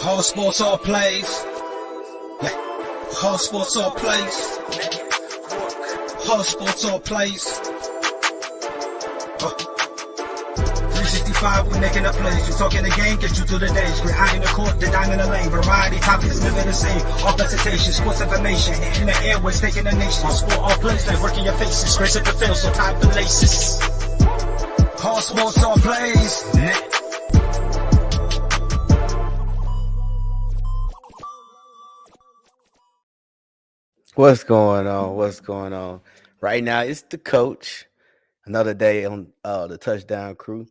Whole sports all plays. Yeah. Whole sports all plays. Whole sports all plays. 365, we making a plays. You talking the game, get you through the days. We're high in the court, the dime in the lane. Variety topics living the same. All presentation, sports information. In the airways, taking the nation. All sport, all plays, like working your faces. Grace at the field, so tie the laces. Whole sports all plays. What's going on? What's going on? Right now, it's the coach. Another day on the touchdown crew.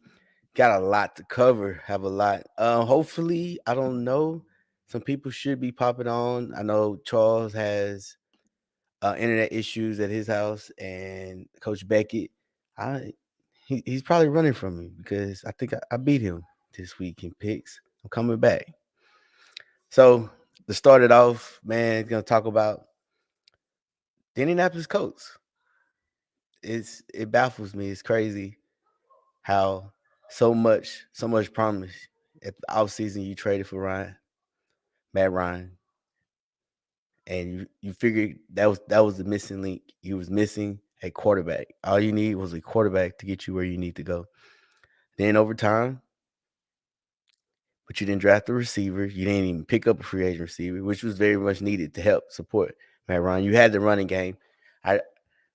Got a lot to cover. Have a lot. Hopefully, I don't know. Some people should be popping on. I know Charles has internet issues at his house, and Coach Beckett, he's probably running from me because I think I beat him this week in picks. I'm coming back. So to start it off, man, gonna talk about the Indianapolis Colts. It baffles me. It's crazy how so much promise at the offseason you traded for Matt Ryan, and you figured that was the missing link. You was missing a quarterback. All you need was a quarterback to get you where you need to go. Then over time, but you didn't draft a receiver. You didn't even pick up a free agent receiver, which was very much needed to help support Matt Ryan. You had the running game.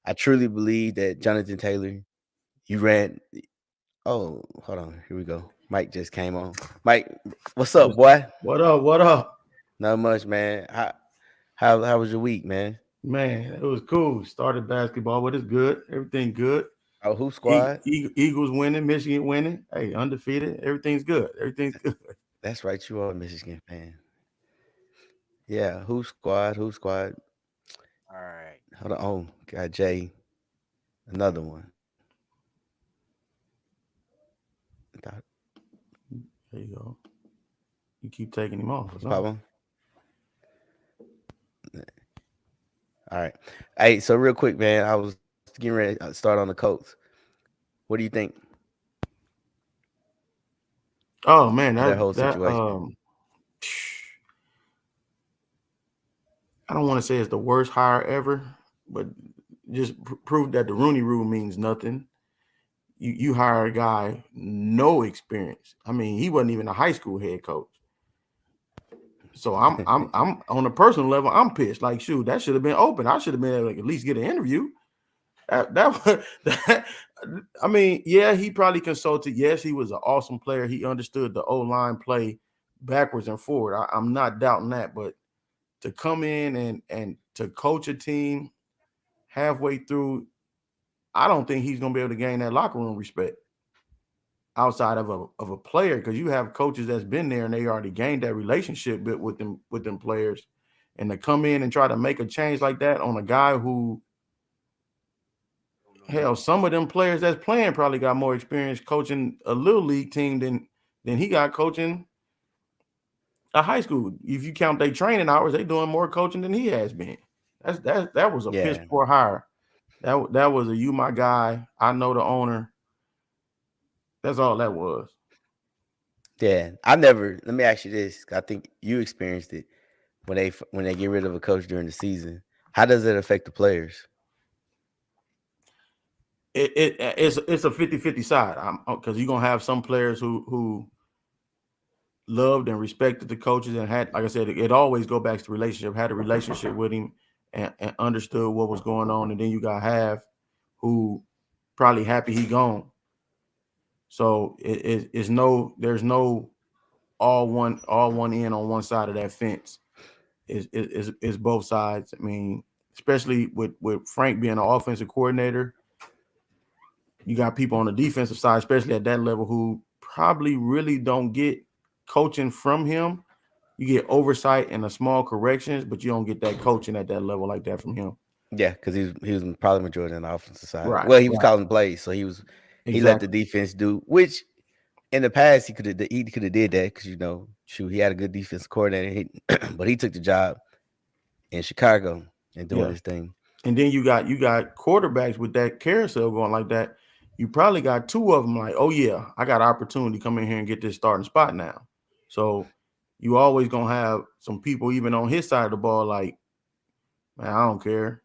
I truly believe that Jonathan Taylor, you ran. Oh, hold on. Here we go. Mike just came on. Mike, what's up, boy? What up? What up? Not much, man. How was your week, man? Man, it was cool. Started basketball, but it's good. Everything good. Oh, who squad? Eagles winning, Michigan winning. Hey, undefeated. Everything's good. Everything's good. That's right. You are a Michigan fan. Yeah, who squad? Who squad? All right. Hold on. Oh, got Jay. Another one. There you go. You keep taking him off. Problem. All right. Hey, so real quick, man, I was getting ready to start on the Colts. What do you think? Oh man, that whole situation. I don't want to say it's the worst hire ever, but just prove that the Rooney Rule means nothing. You hire a guy no experience. I mean, he wasn't even a high school head coach. So I'm on a personal level, I'm pissed. Like, shoot, that should have been open. I should have been able to at least get an interview. I mean, yeah, he probably consulted. Yes, he was an awesome player. He understood the O-line play backwards and forward. I'm not doubting that, but to come in and to coach a team halfway through, I don't think he's going to be able to gain that locker room respect outside of a player, because you have coaches that's been there and they already gained that relationship with them players, and to come in and try to make a change like that on a guy who, hell, some of them players that's playing probably got more experience coaching a little league team than he got coaching a high school. If you count their training hours, they doing more coaching than he has been. That was a piss poor hire. That was a you my guy. I know the owner. That's all that was. Yeah, let me ask you this. I think you experienced it when they get rid of a coach during the season. How does it affect the players? It's a 50-50 side, because you're gonna have some players who loved and respected the coaches and had, like I said, it always go back to relationship, had a relationship with him and understood what was going on. And then you got half who probably happy he gone. So there's no all one in on one side of that fence. It's both sides. I mean, especially with Frank being an offensive coordinator, you got people on the defensive side, especially at that level, who probably really don't get coaching from him. You get oversight and a small corrections, but you don't get that coaching at that level like that from him. Yeah, because he was probably majority on the offensive side. Right, well, he was calling plays, so he exactly. let the defense do, which in the past he could have did that, because he had a good defensive coordinator, but he took the job in Chicago and doing his thing. And then you got quarterbacks with that carousel going like that. You probably got two of them like, oh yeah, I got an opportunity to come in here and get this starting spot now. So you always gonna have some people even on his side of the ball like, man, I don't care.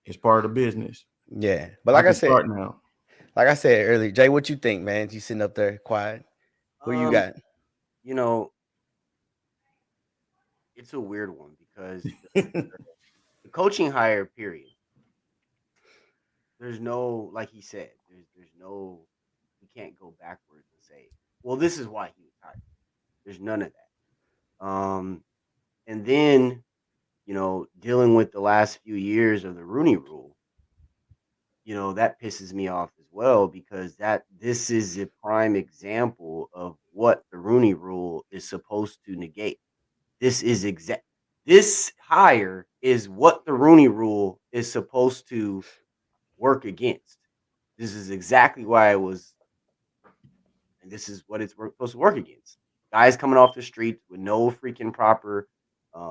It's part of the business. Yeah, but I like I can said, start now. earlier, Jay, what you think, man? You sitting up there quiet. Who you got? You know, it's a weird one because the coaching hire period. There's no, like he said, there's no, you can't go backwards and say, well, this is why he was hired. There's none of that. And then dealing with the last few years of the Rooney Rule, that pisses me off as well because this is a prime example of what the Rooney Rule is supposed to negate. This hire is what the Rooney Rule is supposed to work against. This is exactly why it was, and this is what it's supposed to work against. Guys coming off the street with no freaking proper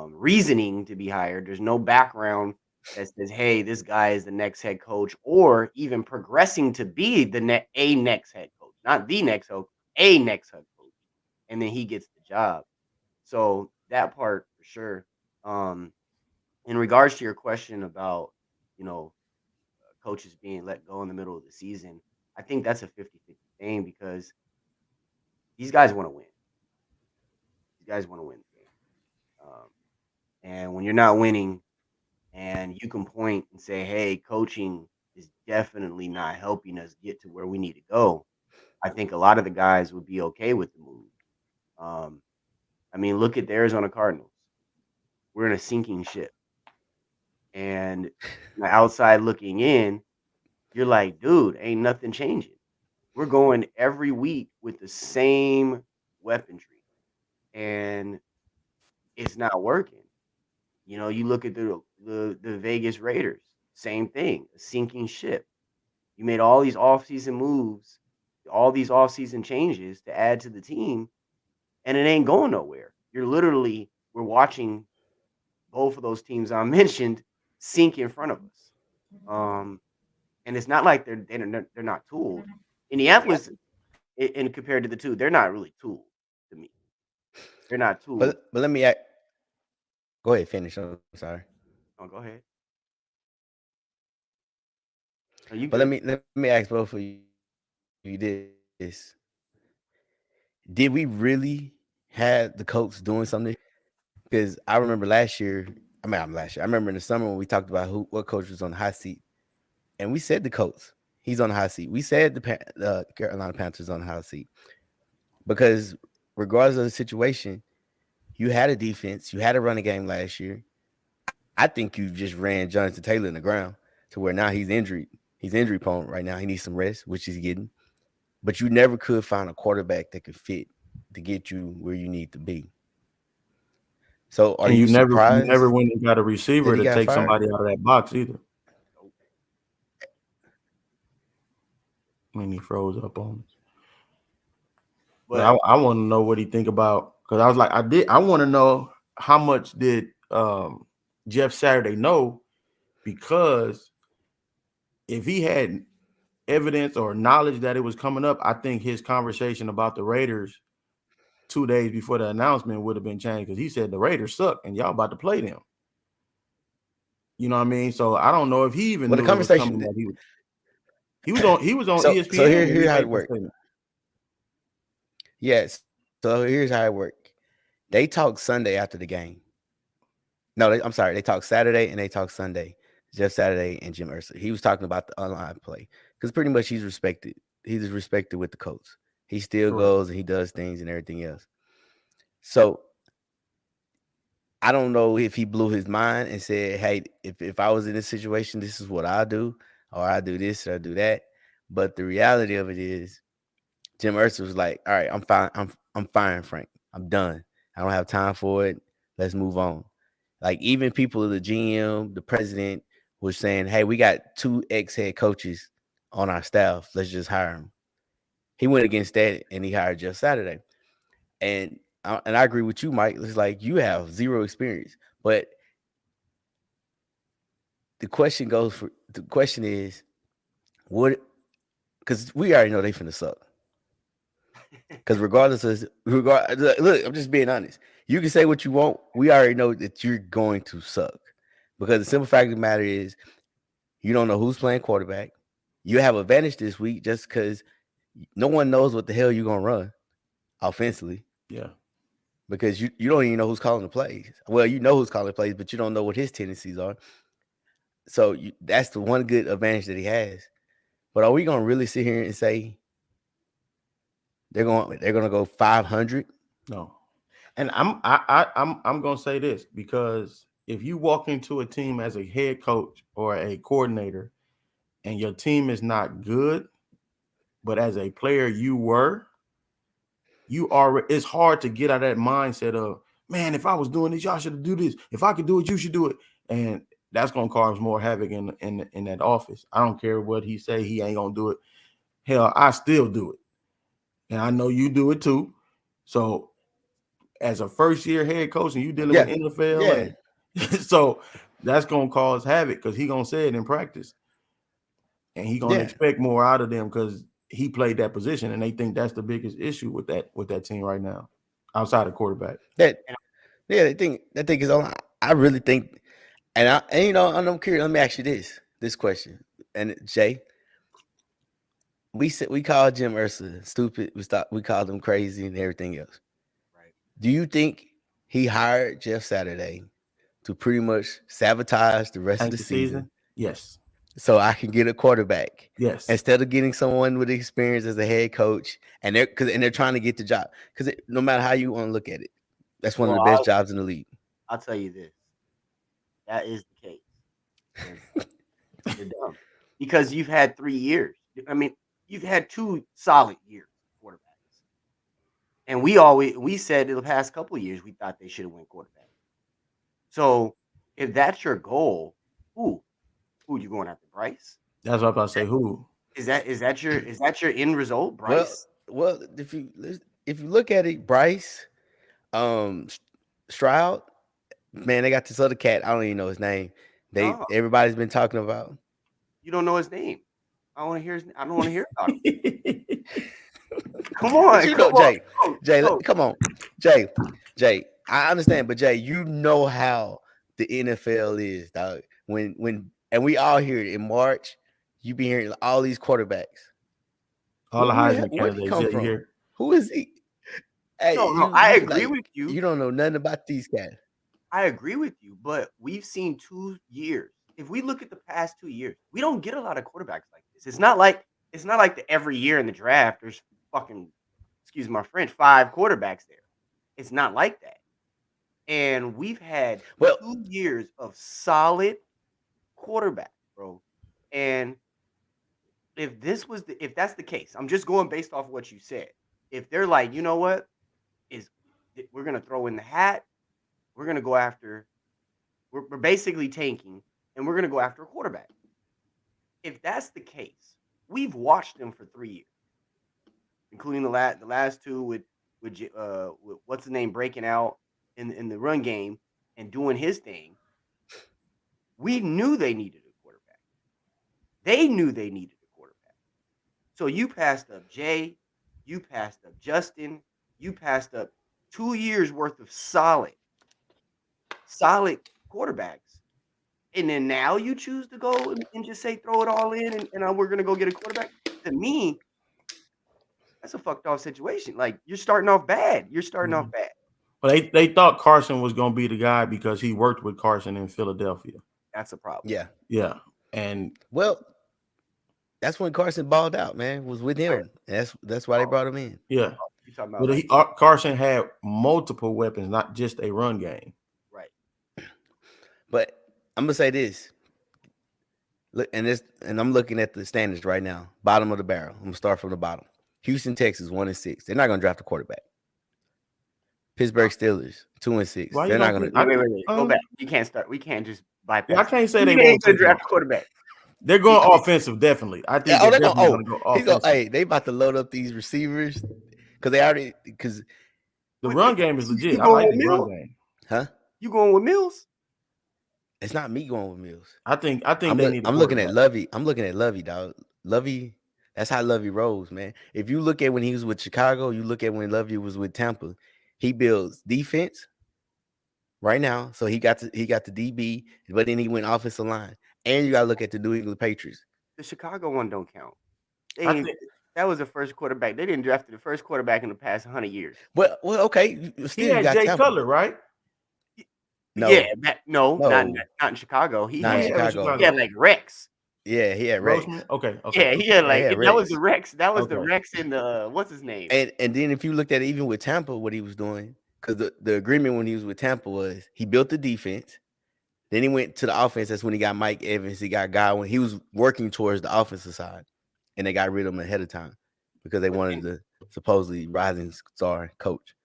reasoning to be hired. There's no background that says, "Hey, this guy is the next head coach," or even progressing to be a next head coach, not the next head, a next head coach, and then he gets the job. So that part for sure. In regards to your question about, you know, coaches being let go in the middle of the season, I think that's a 50-50 thing because these guys want to win. These guys want to win the game. And when you're not winning and you can point and say, hey, coaching is definitely not helping us get to where we need to go, I think a lot of the guys would be okay with the move. I mean, look at the Arizona Cardinals. We're in a sinking ship. And the outside looking in, you're like, dude, ain't nothing changing. We're going every week with the same weaponry, and it's not working. You look at the Vegas Raiders, same thing, a sinking ship. You made all these offseason moves, all these offseason changes to add to the team, and it ain't going nowhere. We're watching both of those teams I mentioned sink in front of us. And it's not like they're not tooled. Indianapolis, in compared to the two, they're not really tooled to me. They're not tooled. But let me go ahead, finish. I'm sorry. Oh, go ahead. But let me ask both of you this: did we really have the Colts doing something? Because I remember last year. I remember in the summer when we talked about what coach was on the hot seat, and we said the Colts. He's on the hot seat. We said the Carolina Panthers on the hot seat because regardless of the situation, you had a defense, you had a running game last year. I think you just ran Jonathan Taylor in the ground to where now he's injured. He's injury prone right now. He needs some rest, which he's getting. But you never could find a quarterback that could fit to get you where you need to be. So are you surprised? You never went and got a receiver to take somebody out of that box either. I mean, he froze up on us. But I want to know what he think about, because I was like, I want to know how much did Jeff Saturday know, because if he had evidence or knowledge that it was coming up, I think his conversation about the Raiders 2 days before the announcement would have been changed, because he said the Raiders suck and y'all about to play them. You know what I mean? So I don't know if he even knew the conversation that he was on ESPN. So here's how it worked. Yes. So here's how it worked. They talked Sunday after the game. No, I'm sorry. They talked Saturday and they talked Sunday. Jeff Saturday and Jim Irsay. He was talking about the online play because pretty much he's respected. He's respected with the Colts. He still goes and he does things and everything else. So I don't know if he blew his mind and said, hey, if I was in this situation, this is what I do, or I do this or I do that. But the reality of it is Jim Irsay was like, all right, I'm fine. I'm fine, Frank. I'm done. I don't have time for it. Let's move on. Like even people, the GM, the president was saying, hey, we got 2 ex-head coaches on our staff. Let's just hire them. He went against that and he hired Jeff Saturday. And I agree with you, Mike. It's like you have 0 experience. But the question is, what? Because we already know they finna suck. Because look, I'm just being honest. You can say what you want. We already know that you're going to suck because the simple fact of the matter is you don't know who's playing quarterback. You have advantage this week just because no one knows what the hell you're gonna run offensively Yeah. because you don't even know who's calling the plays. Well, you know who's calling the plays, but you don't know what his tendencies are. So that's the one good advantage that he has. But are we gonna really sit here and say they're gonna go 500? No. And I'm gonna say this because if you walk into a team as a head coach or a coordinator and your team is not good, but as a player you are, it's hard to get out of that mindset of, man, if I was doing this, y'all should do this. If I could do it, you should do it. And that's gonna cause more havoc in that office. I don't care what he say, he ain't gonna do it. Hell, I still do it. And I know you do it too. So as a first-year head coach and you dealing with NFL, so that's gonna cause havoc because he gonna say it in practice. And he gonna expect more out of them because he played that position, and they think that's the biggest issue with that team right now, outside of quarterback. They think is on. I really think, and I'm curious. Let me ask you this question. And Jay, we called Jim Irsay stupid. We called him crazy and everything else. Right. Do you think he hired Jeff Saturday to pretty much sabotage the rest of the season? Yes. So I can get a quarterback. Yes. Instead of getting someone with experience as a head coach, and they're trying to get the job because no matter how you want to look at it, that's one of the best jobs in the league. I'll tell you this: that is the case. You're dumb because you've had 3 years. I mean, you've had 2 solid years quarterbacks, and we said in the past couple of years we thought they should have went quarterback. So if that's your goal, who you going after, Bryce? That's what I'm about to say. Who is that your end result, Bryce? Well, if you look at it, Bryce, Stroud, man, they got this other cat. I don't even know his name. Everybody's been talking about. You don't know his name. I don't want to hear about him. Come on, Jay, come on, Jay. I understand, but Jay, you know how the NFL is, dog. And we all hear it in March. You be hearing all these quarterbacks. All the Heisman candidates here. Who is he? Hey, no, I agree with you. You don't know nothing about these guys. I agree with you, but we've seen 2 years. If we look at the past 2 years, we don't get a lot of quarterbacks like this. It's not like every year in the draft there's fucking, excuse my French, 5 quarterbacks there. It's not like that. And we've had 2 years of solid quarterback, bro. And if that's the case, I'm just going based off of what you said. If they're like, you know what, we're gonna throw in the hat, we're gonna go after, we're basically tanking, and we're gonna go after a quarterback. If that's the case, we've watched them for 3 years, including the last 2 with what's the name breaking out in the run game and doing his thing. We knew they needed a quarterback. They knew they needed a quarterback. So you passed up Jay, you passed up Justin, you passed up 2 years worth of solid quarterbacks. And then now you choose to go and just say throw it all in and we're gonna go get a quarterback. To me, that's a fucked off situation. Like you're starting off bad. Well, they thought Carson was gonna be the guy because he worked with Carson in Philadelphia. That's a problem. Yeah. And that's when Carson balled out, man. Was with him. That's why they brought him in. Yeah. But Carson had multiple weapons, not just a run game. Right. But I'm gonna say this. Look, and I'm looking at the standings right now. Bottom of the barrel. I'm gonna start from the bottom. Houston, Texas, 1-6. They're not gonna draft a quarterback. Pittsburgh Steelers, 2-6. They're not gonna. Wait. Go back. You can't start. We can't just bypass. I can't say they won't draft a quarterback. They're going offensive, definitely. I think they're going to go offensive. They about to load up these receivers because the run game is legit. I like the run game. Huh? You going with Mills? It's not me going with Mills. I think I'm looking at Lovey. I'm looking at Lovey, dog. Lovey. That's how Lovey rolls, man. If you look at when he was with Chicago, you look at when Lovey was with Tampa. He builds defense right now. So he got the DB, but then he went offensive line. And you got to look at the New England Patriots. The Chicago one don't count. I think That was the first quarterback. They didn't draft the first quarterback in the past 100 years. Well, okay. he Still, you had got Jay Tampa. Cutler, right? No, Yeah, not No. in Chicago. He Not in had Chicago. he had like Rex. Yeah, he had Rex. Grossman? Okay. Yeah, he had like Yeah, that was Rex. the Rex. That was the Okay. Rex in the what's his name? And then if you looked at it, even with Tampa, what he was doing, because the agreement when he was with Tampa was he built the defense, then he went to the offense. That's when he got Mike Evans, he got Godwin. He was working towards the offensive side, and they got rid of him ahead of time because they wanted the supposedly rising star coach.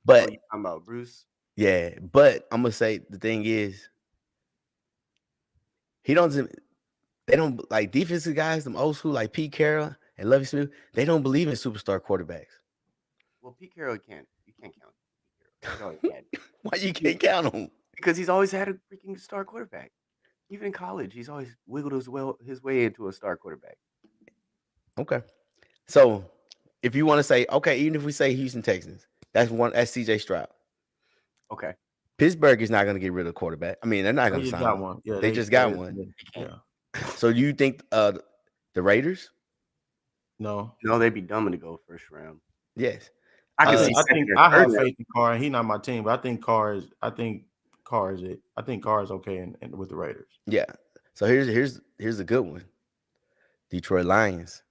But you talking about Bruce? yeah, but I'm gonna say the thing is, they don't like defensive guys, them old school like Pete Carroll and Lovie Smith. They don't believe in superstar quarterbacks. Well, Pete Carroll you can't count Pete Carroll. He's always had it. Why you can't count him? Because he's always had a freaking star quarterback. Even in college, he's always wiggled his way into a star quarterback. Okay. So if you want to say, okay, even if we say Houston Texans, that's CJ Stroud. Okay. Pittsburgh is not going to get rid of the quarterback. I mean, they're not They going to just sign got him. one. Yeah, They just got one. Yeah. So you think the Raiders? No. No, they'd be dumb to go first round. Yes. I can see I second think or I have third. faith in Carr, and he's not my team, but I think Carr is it. I think Carr is okay in with the Raiders. Yeah. So here's a good one. Detroit Lions.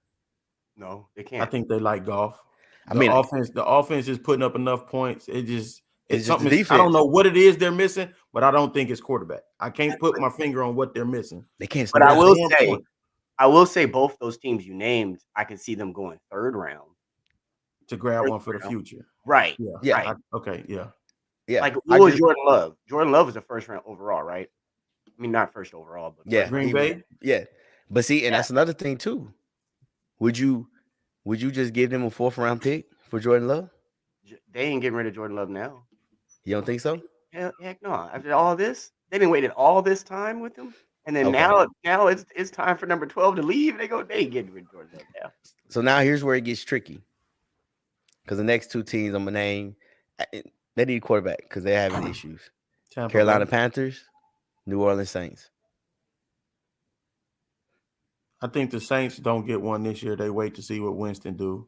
No, they I can't. think they like golf. The offense is putting up enough points. It's just something. the defense. I don't know what it is they're missing, but I don't think it's quarterback. I can't put my finger on what they're missing. They can't. But I will say both those teams you named, I can see them going third round to grab one for the future. Right. Yeah. Right. Yeah. Like what was Jordan Love? Jordan Love was a first round overall, right? I mean, not first overall, but Green Bay. Yeah. But see, and that's another thing too. Would you just give them a 4th round pick for Jordan Love? They ain't getting rid of Jordan Love now. You don't think so? Heck no. After all this, they've been waiting all this time with him. And then now it's time for number 12 to leave. They ain't getting rid of Jordan Love now. So now here's where it gets tricky. Because the next two teams I'm gonna name, they need quarterback because they're having issues. Carolina Panthers, New Orleans Saints. I think the Saints don't get one this year. They wait to see what Winston do.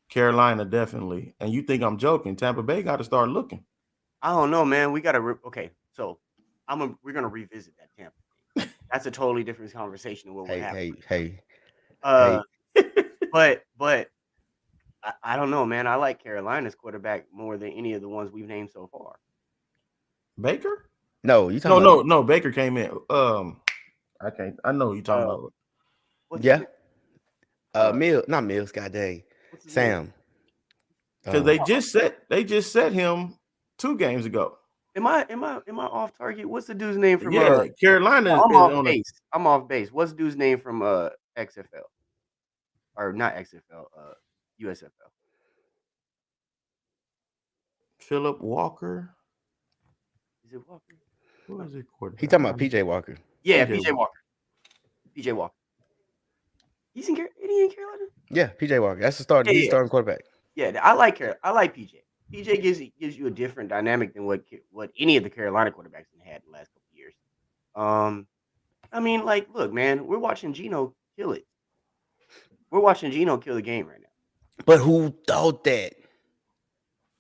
Carolina definitely. And you think I'm joking? Tampa Bay got to start looking. I don't know, man. We got to okay. So we're gonna revisit that Tampa thing. That's a totally different conversation than what we're having. Hey. But I don't know, man. I like Carolina's quarterback more than any of the ones we've named so far. Baker? No, you talking about no. Baker came in. I can't. I know you talking about. Not Mills. God dang, Sam. Because they just set him 2 games ago. Am I off target? What's the dude's name from? Carolina. I'm off base. What's the dude's name from XFL? Or not XFL? USFL. Philip Walker. Is it Walker? Who is it? He talking about PJ Walker. Yeah, PJ Walker. PJ Walker. He's in Carolina. Yeah, PJ Walker. That's the starter. He's starting quarterback. Yeah, I like PJ. PJ gives you a different dynamic than what any of the Carolina quarterbacks have had in the last couple of years. I mean, like, look, man, we're watching Geno kill it. We're watching Geno kill the game right now. But who thought that?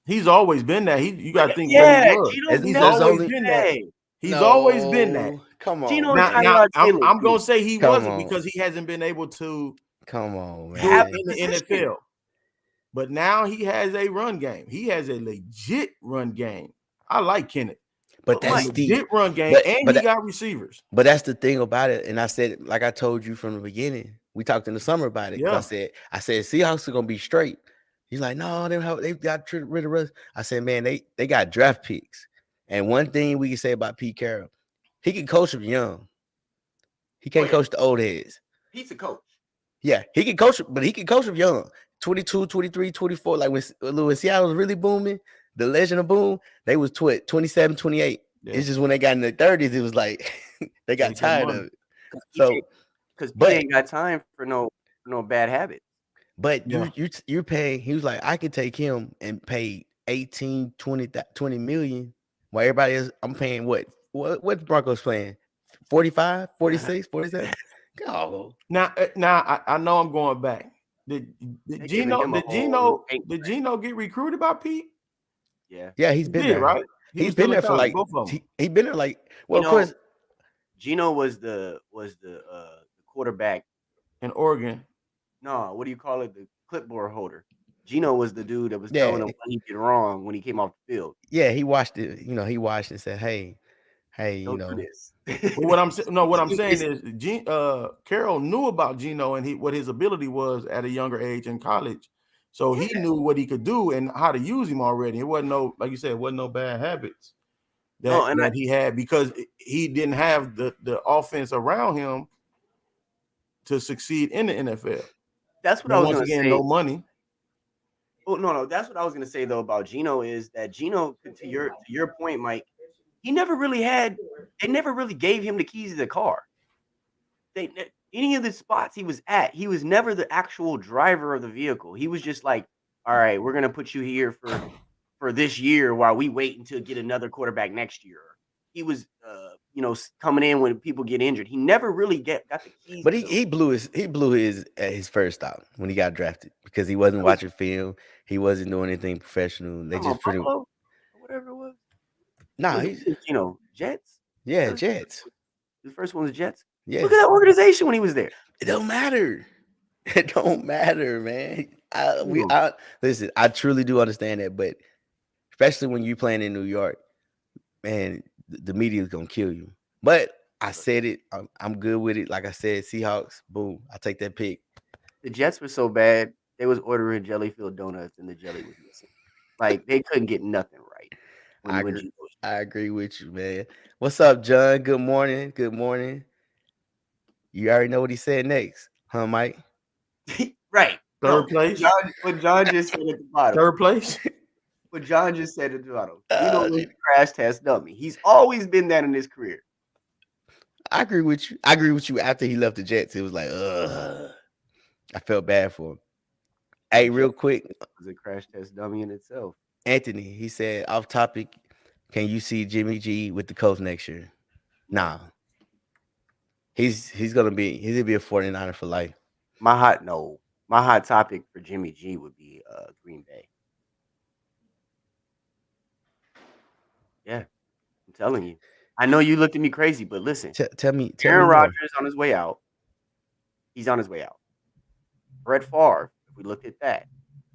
He's always been that. You got to think. He's always been that. He's always been that. Come on. Now, I'm gonna say he wasn't because he hasn't been able to. Come on, man. In the NFL. But now he has a run game. He has a legit run game. I like Kenneth. But that's legit run game, he got receivers. But that's the thing about it. And I said, like I told you from the beginning, we talked in the summer about it. Yeah. I said, Seahawks are gonna be straight. He's like, no, they got rid of us. I said, man, they got draft picks. And one thing we can say about Pete Carroll, he can coach them young. He can't coach the old heads. He's a coach. Yeah, he can coach, but he can coach them young. 22, 23, 24. Like when Seattle was really booming, the Legend of Boom, they was 27, 28. Yeah. It's just when they got in their 30s, it was like they got tired of it. So, because he ain't got time for no bad habits. But you're paying. He was like, I could take him and pay 18, 20 million While everybody is, I'm paying what the Broncos playing? 45, 46, 47? Go. Now, I know I'm going back. Did They're giving him a whole new paint did spray. Gino get recruited by Pete? Yeah. Yeah, he's He been did, there. right? He He's was been still there in for college, like both of them. he been there like well, of Gino- course. Gino was the quarterback. In Oregon. No, what do you call it? The clipboard holder. Gino was the dude that was Yeah. telling him what he did wrong when he came off the field. Yeah, he watched it. You know, he watched and said, "Hey, you Don't know." do this. But what I'm saying is, Carroll knew about Gino and what his ability was at a younger age in college, so he knew what he could do and how to use him already. It wasn't no, like you said, it wasn't no bad habits that he had because he didn't have the offense around him to succeed in the NFL. That's what I was Once going to again, say. no money. Oh no, that's what I was going to say though about Gino is that Gino, to your point, Mike, he never really had. They never really gave him the keys to the car. Any of the spots he was at, he was never the actual driver of the vehicle. He was just like, all right, we're going to put you here for this year while we wait until get another quarterback next year. He was, coming in when people get injured. He never really got the keys. But he blew his at his first stop when he got drafted because he wasn't watching film. He wasn't doing anything professional. They just pretty Buffalo, whatever it was. nah. He's Jets. Yeah, Jets. The first one was Jets. Yeah, Look at that organization when he was there. it don't matter. It don't matter, man. Listen. I truly do understand that, but especially when you're playing in New York, man, the media is gonna kill you. But I said it. I'm good with it. Like I said, Seahawks. Boom. I take that pick. The Jets were so bad, they was ordering jelly-filled donuts and the jelly was missing. Like they couldn't get nothing right. I agree with you, man. What's up, John? Good morning. Good morning. You already know what he said next, huh, Mike? Right. Third place. What John just said at the bottom. Third place. What John just said at the bottom. Was the crash test dummy. He's always been that in his career. I agree with you. I agree with you. After he left the Jets, it was like, I felt bad for him. Hey, real quick, it was a crash test dummy in itself. Anthony, he said, off topic, can you see Jimmy G with the Colts next year? Nah. He's gonna be a 49er for life. My hot topic for Jimmy G would be Green Bay. Yeah, I'm telling you. I know you looked at me crazy, but listen. Tell me. Aaron Rodgers is on his way out. He's on his way out. Brett Favre, if we looked at that,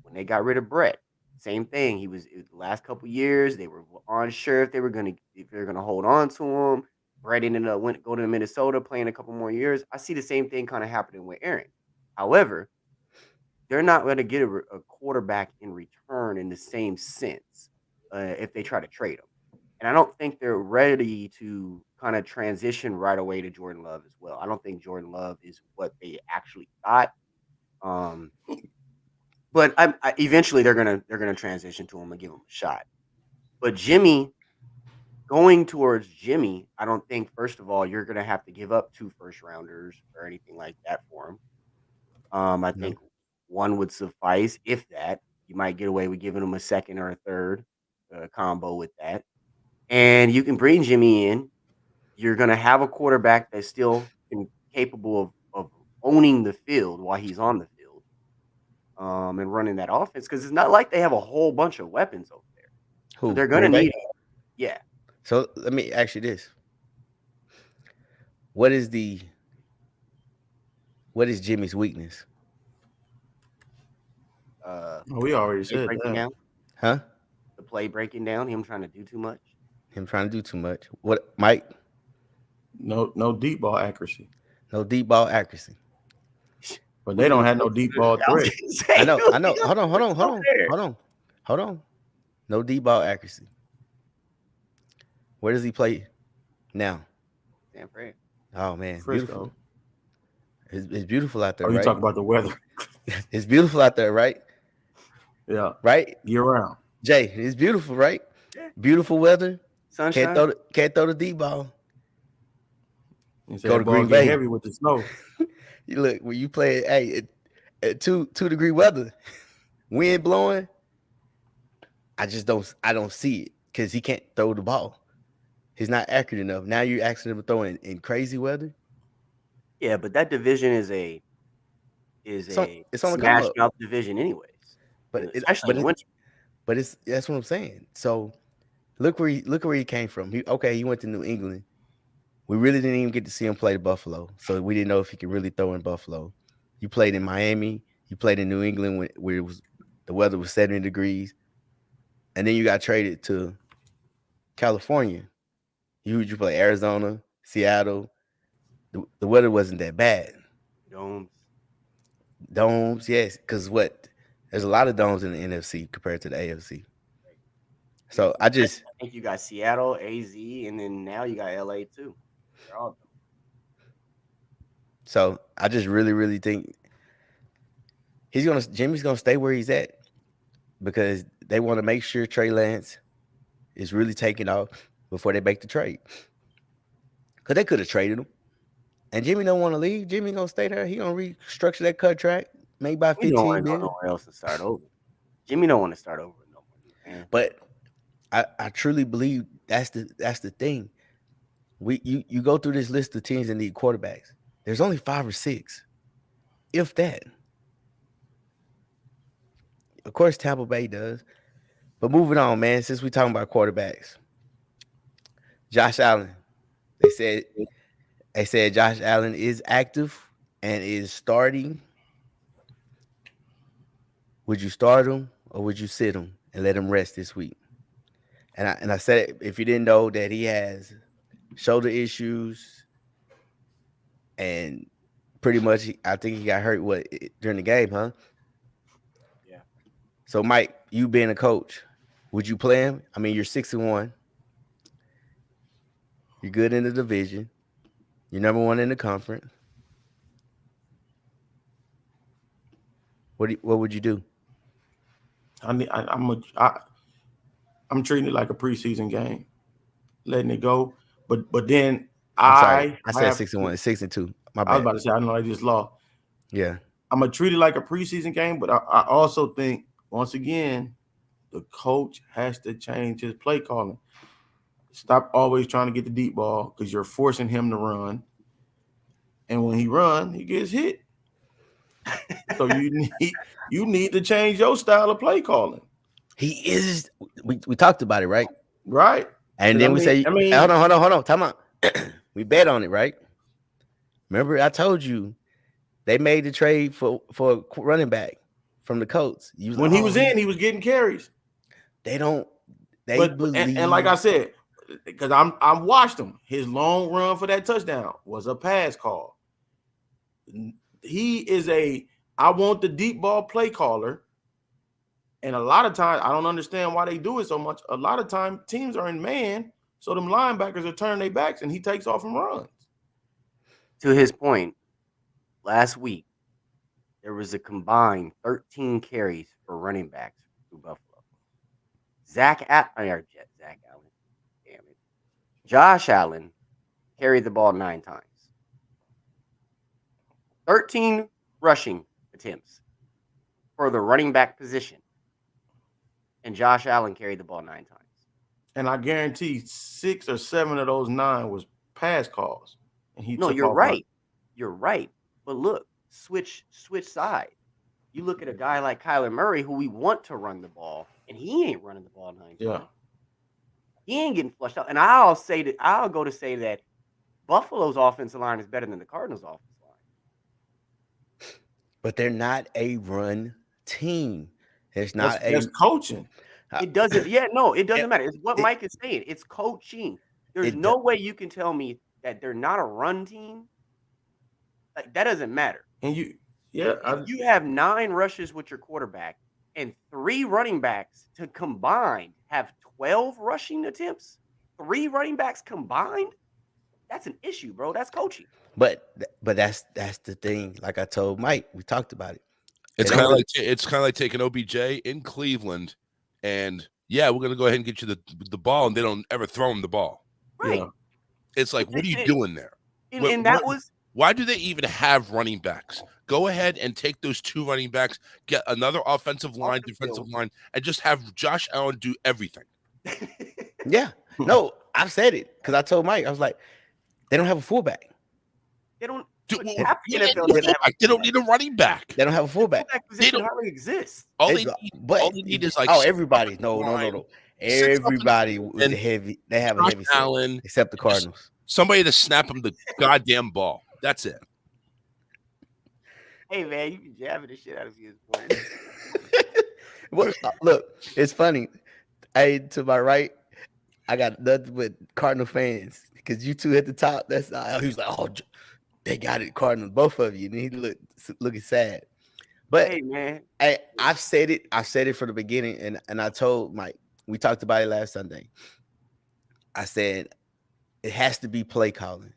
when they got rid of Brett, same thing. He was the last couple years. They were unsure if they were gonna hold on to him. Brett ended up go to Minnesota, playing a couple more years. I see the same thing kind of happening with Aaron. However, they're not going to get a quarterback in return in the same sense if they try to trade him. And I don't think they're ready to kind of transition right away to Jordan Love as well. I don't think Jordan Love is what they actually thought. But eventually they're gonna transition to him and give him a shot. But Jimmy, going towards Jimmy, I don't think, first of all, you're gonna have to give up 2 first-rounders or anything like that for him. I think one would suffice, if that. You might get away with giving him a second or a third combo with that. And you can bring Jimmy in. You're gonna have a quarterback that's still capable of owning the field while he's on the field. And running that offense, because it's not like they have a whole bunch of weapons over there. Who? So they're going to need it. Yeah. So let me ask you this. What is Jimmy's weakness? We already said that. Down. Huh? The play breaking down, him trying to do too much. Him trying to do too much. What, Mike? No deep ball accuracy. No deep ball accuracy. But they don't have no deep ball threat. I know. Hold on. No deep ball accuracy. Where does he play now? San Fran. Oh man, Frisco. Beautiful. It's beautiful out there. Oh, you right? talk about the weather. It's beautiful out there, right? Yeah. Right? Year round. Jay, it's beautiful, right? Yeah. Beautiful weather. Sunshine. Can't throw the deep ball. Go to Green Bay. Heavy with the snow. You look when you play at 2-degree weather, wind blowing. I don't see it. because he can't throw the ball. He's not accurate enough. Now you're asking him to throw in crazy weather. Yeah, but that division is a It's on the come smash up. mouth division, anyways. But Especially in the winter. But that's what I'm saying. So look where he came from. He went to New England. We really didn't even get to see him play Buffalo, so we didn't know if he could really throw in Buffalo. You played in Miami. You played in New England where the weather was 70 degrees, and then you got traded to California. You play Arizona, Seattle. The weather wasn't that bad. Domes, yes, because there's a lot of domes in the NFC compared to the AFC. So I think you got Seattle, AZ, and then now you got LA too. They're all. So I just really, really think Jimmy's gonna stay where he's at because they want to make sure Trey Lance is really taking off before they make the trade. Because they could have traded him. And Jimmy don't want to leave. Jimmy gonna stay there. He gonna restructure that contract, maybe by 15 million. million. Go nowhere else to start over. Jimmy don't want to start over no more. Man. But I truly believe that's the thing. You go through this list of teams that need quarterbacks. There's only 5 or 6, if that. Of course, Tampa Bay does. But moving on, man. Since we're talking about quarterbacks, Josh Allen. They said Josh Allen is active and is starting. Would you start him or would you sit him and let him rest this week? And I said, if you didn't know that he has shoulder issues and pretty much, I think he got hurt during the game, huh? Yeah. So, Mike, you being a coach, would you play him? I mean, you're 6-1. You're good in the division. You're number 1 in the conference. What would you do? I'm treating it like a preseason game, letting it go. But then I said 6-1. It's 6-2. My bad. I was about to say I know I just lost. Yeah, I'm gonna treat it like a preseason game, but I also think once again the coach has to change his play calling. Stop always trying to get the deep ball because you're forcing him to run, and when he runs, he gets hit. So you need to change your style of play calling. He is. We talked about it, right? Right. And then hold on. Time out. We bet on it, right? Remember, I told you they made the trade for a running back from the Colts. When he was in, he was getting carries. Believe. And like I said, because I watched him. His long run for that touchdown was a pass call. He is I want the deep ball play caller. And a lot of times, I don't understand why they do it so much. A lot of times, teams are in man, so them linebackers are turning their backs, and he takes off and runs. To his point, last week, there was a combined 13 carries for running backs through Buffalo. Zach Allen. Damn it. Josh Allen carried the ball 9 times. 13 rushing attempts for the running back position. And Josh Allen carried the ball 9 times. And I guarantee 6 or 7 of those 9 was pass calls. And you're right. You're right. But look, switch side. You look at a guy like Kyler Murray, who we want to run the ball, and he ain't running the ball 9 times. Yeah. He ain't getting flushed out. And I'll go to say that Buffalo's offensive line is better than the Cardinals' offensive line. But they're not a run team. It's coaching. It doesn't. Yeah, no, it doesn't matter. It's what Mike is saying. It's coaching. There's no way you can tell me that they're not a run team. Like, that doesn't matter. And you have 9 rushes with your quarterback and 3 running backs to combine have 12 rushing attempts. 3 running backs combined. That's an issue, bro. That's coaching. But that's the thing. Like I told Mike, we talked about it. It's kind of like taking OBJ in Cleveland, and we're gonna go ahead and get you the ball, and they don't ever throw him the ball. Right. Yeah. It's like, what are you doing there? Why do they even have running backs? Go ahead and take those 2 running backs, get another offensive line, defensive line, and just have Josh Allen do everything. Yeah. No, I've said it because I told Mike, I was like, they don't have a fullback. They don't. Dude, Look, well, half the they don't NFL need a doesn't have fullback. They don't need a running back. They don't have a fullback. fullback position don't- hardly exists. All They they do- need, but all they need is like everybody. No. Six up Everybody and with the heavy. They have a Josh heavy set, Allen, except the Cardinals. somebody to snap him the goddamn ball. That's it. Hey man, you can jabbing the shit out of me this morning. Well, look, it's funny. Hey, to my right, I got nothing but Cardinal fans because you two at the top. That's he was like, oh, they got it, Cardinals, both of you. And he looking sad. But Hey man, I've said it. I said it from the beginning, and I told Mike. We talked about it last Sunday. I said it has to be play calling.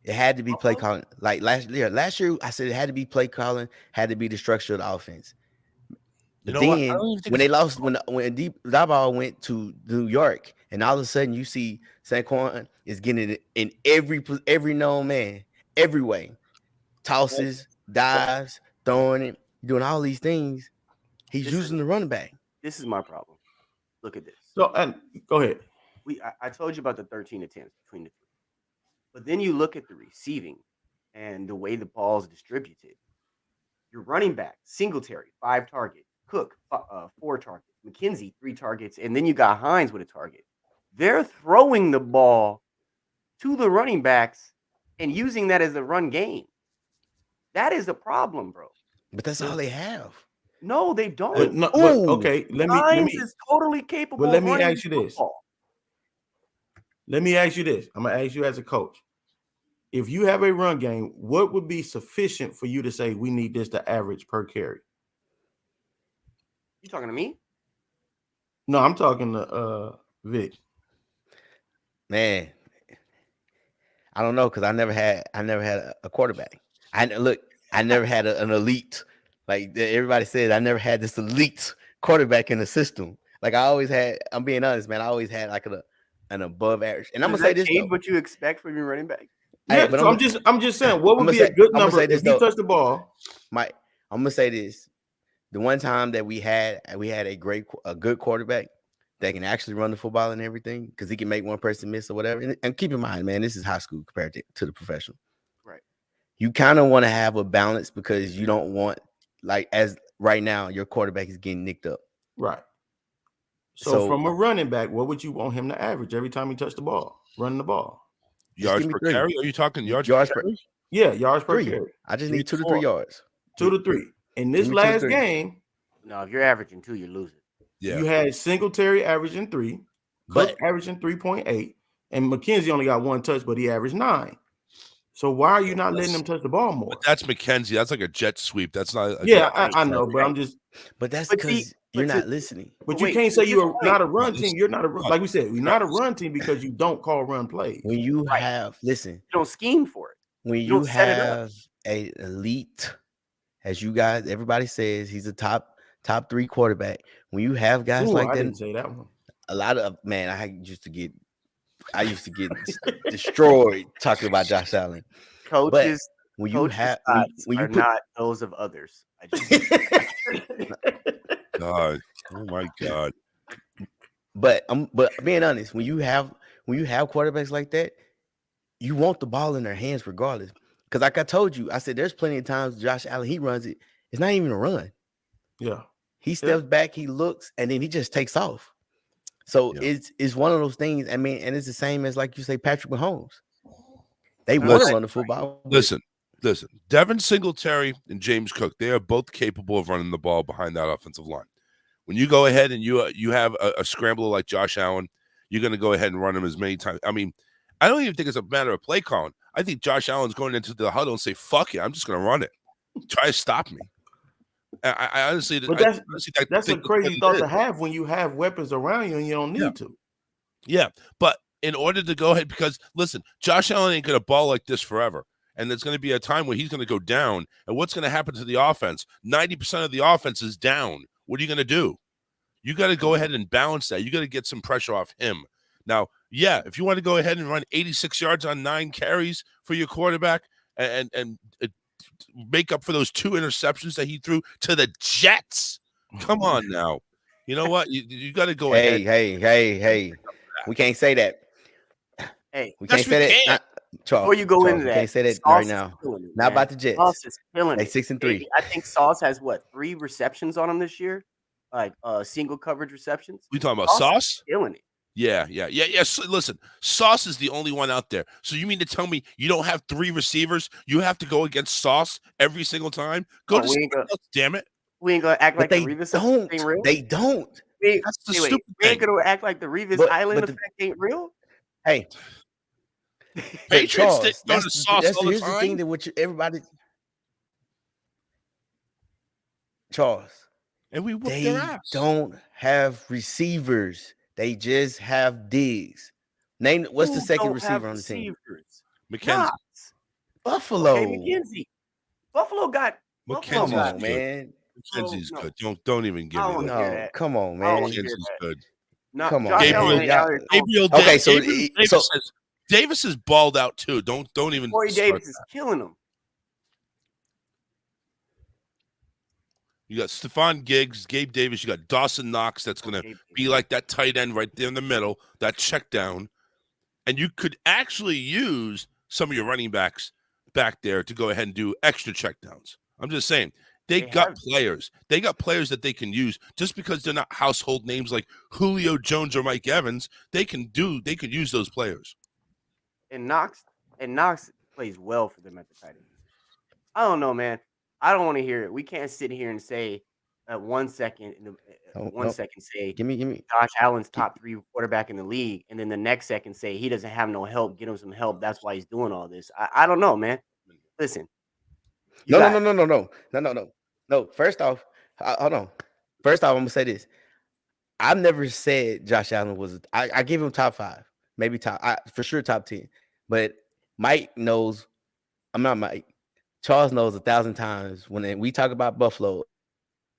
It had to be play calling. Like last year, I said it had to be play calling. Had to be the structure of the offense. You But know what? I then don't even think when they it's- lost, when Daboll went to New York, and all of a sudden you see Saquon is getting it in every known man, every way, tosses, dives, throwing it, doing all these things. He's using the running back. this is my problem. Look at this. So, and go ahead. I told you about the 13 attempts between the three, but then you look at the receiving and the way the ball is distributed. Your running back, Singletary, 5 targets, Cook, 4 targets, McKenzie, 3 targets, and then you got Hines with a target. They're throwing the ball to the running backs and using that as a run game. That is a problem, bro. But that's all they have. No, they don't. But no, but, Ooh. okay, let Hines me is totally capable. But let of me running ask you this. football. let me ask you this. I'm gonna ask you as a coach. If you have a run game, what would be sufficient for you to say we need this to average per carry? You talking to me? No, I'm talking to Vic. Man, I don't know because I never had a quarterback. I never had an elite. Like everybody said, I never had this elite quarterback in the system. Like I always had. I'm being honest, man. I always had like an above average. And I'm Does gonna say that this change though. what you expect from your running back? Hey, Yeah, but so I'm just saying, what would be a good number if you touch the ball? I'm gonna say this: the one time that we had a good quarterback that can actually run the football and everything, because he can make one person miss or whatever. And keep in mind, man, this is high school compared to the professional. Right. You kind of want to have a balance because you don't want, like, as right now, your quarterback is getting nicked up. Right. So So- from a running back, what would you want him to average every time he touched the ball, running the ball? Just Yards give me per 3. carry? Are you talking yards Yards per per- carry? Yeah, yards per 3. carry. I just 3 need 2 to to 3 4. yards. 2 to 3. In this Give me 2 to last 3. game, No, if you're averaging 2, you're losing. Yeah. you had Singletary averaging 3, Cook But averaging 3.8, and McKenzie only got 1 touch, but he averaged 9. So why are you not letting him touch the ball more? But that's McKenzie. That's like a jet sweep. That's not. Yeah, I know, but I'm just. but that's But see, because you're but not to- listening. But Wait, you can't say here's you're the point. not a run No, team. You're not a no. like we said. You're not a run team because you don't call run plays. When you Right. have You don't scheme for it. when You you don't set it up. have a elite, as you guys, everybody says he's a top 3 quarterback. When you have guys Ooh, like I that, didn't say that one. a lot of man, I used to get destroyed talking about Josh Allen. Coaches, When you coaches' have thoughts when you are put, not those of others. I just, God. Oh my God. but being honest, when you have quarterbacks like that, you want the ball in their hands regardless. Because like I told you, I said there's plenty of times Josh Allen, he runs it. It's not even a run. Yeah. He steps back, he looks, and then he just takes off. So Yeah. it's one of those things. I mean, and it's the same as like you say, Patrick Mahomes. They want to run the football. but Listen. Devin Singletary and James Cook, they are both capable of running the ball behind that offensive line. When you go ahead and you have a scrambler like Josh Allen, you're going to go ahead and run him as many times. I mean, I don't even think it's a matter of play calling. I think Josh Allen's going into the huddle and say, "Fuck it, I'm just going to run it. Try to stop me." I honestly, But I honestly That's a think crazy what thought it to is. have when you have weapons around you and you don't need to. Yeah, but in order to go ahead, because listen, Josh Allen ain't going to ball like this forever. And there's going to be a time where he's going to go down. And what's going to happen to the offense? 90% of the offense is down. What are you going to do? You got to go ahead and balance that. You got to get some pressure off him. Now, yeah, if you want to go ahead and run 86 yards on 9 carries for your quarterback and make up for those 2 interceptions that he threw to the Jets, come on now. You know what? You got to go Hey, ahead. hey. We can't say that. Hey, We Yes, can't we say can. that. Charles, before you go Charles, into we that, can't say that Sauce right is now. killing it, Not man. about the Jets. Sauce is killing They it. 6-3. I think Sauce has what 3 receptions on him this year, like single coverage receptions. We talking about Sauce is Sauce? killing it. Yeah. So, listen, Sauce is the only one out there. So you mean to tell me you don't have 3 receivers? You have to go against Sauce every single time? Go Oh, to we ain't somebody gonna else, damn it. we ain't gonna act But like the they Revis don't. effect ain't real. They don't. That's the stupid We ain't thing. gonna act like the Revis But Island the effect ain't real. hey, Patriots Charles, go to Sauce all the here's the thing time. that what everybody Charles, And we whoop they their ass. don't have receivers. They just have Diggs. Name what's the Who second don't have receiver on the team? receivers? McKenzie. Knox. Buffalo. Okay, McKenzie. Buffalo got. Come McKenzie's on, good. man. McKenzie's No. good. Don't even give I me don't that. wanna hear No, that. come on, I don't man. wanna hear McKenzie's that. good. No, Come on, Josh man. Allen ain't out here throwing. Gabriel Okay, so Davis is balled out too. Don't even Corey start Davis is that. killing them. You got Stephon Diggs, Gabe Davis. You got Dawson Knox. That's going to be like that tight end right there in the middle, that check down. And you could actually use some of your running backs back there to go ahead and do extra check downs. I'm just saying. They got players. They got players that they can use just because they're not household names like Julio Jones or Mike Evans. They can use those players. And Knox plays well for them at the tight end. I don't know, man. I don't want to hear it. We can't sit here and say at 1 second, say give me Josh Allen's top 3 quarterback in the league, and then the next second say he doesn't have no help. Get him some help. That's why he's doing all this. I don't know, man. Listen. No. First off, hold on. First off, I'm gonna say this. I've never said Josh Allen was. I give him top 5, maybe for sure top 10. But Mike knows. I'm not Mike. Charles knows 1,000 times when we talk about Buffalo,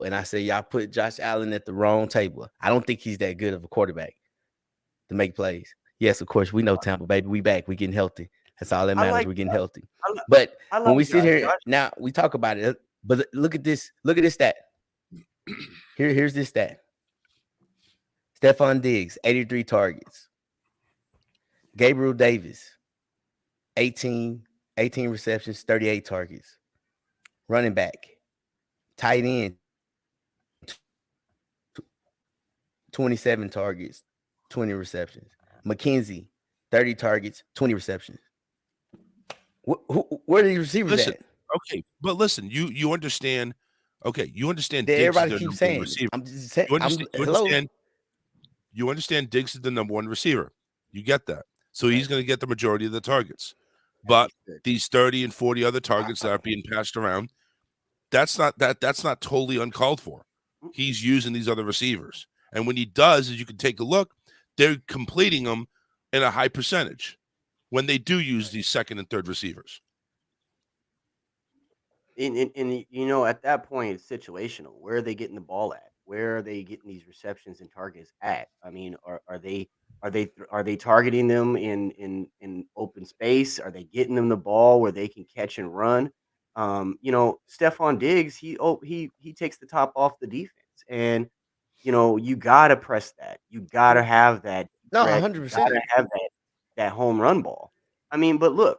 and I say y'all put Josh Allen at the wrong table. I don't think he's that good of a quarterback to make plays. Yes, of course we know Tampa, baby. We back. We getting healthy. That's all that matters. We're getting healthy. But when we sit here now, we talk about it. But look at this. Look at this stat. Here's this stat. Stephon Diggs, 83 targets. Gabriel Davis, 18 receptions, 38 targets. Running back, tight end, 27 targets, 20 receptions. McKenzie, 30 targets, 20 receptions. Where are these receivers at? Okay, but listen, you understand. Okay, you understand. Everybody keeps saying. I'm just saying. You understand Diggs is the number 1 receiver. You get that. So he's going to get the majority of the targets. But these 30 and 40 other targets that are being passed around, that's not totally uncalled for. He's using these other receivers. And when he does, as you can take a look, they're completing them in a high percentage when they do use these second and third receivers. And at that point, it's situational. Where are they getting the ball at? Where are they getting these receptions and targets at? I mean, are they targeting them in open space? Are they getting them the ball where they can catch and run? Stephon Diggs, he takes the top off the defense, and you gotta press that. You gotta have that. No, 100%. You gotta have that home run ball. I mean, but look,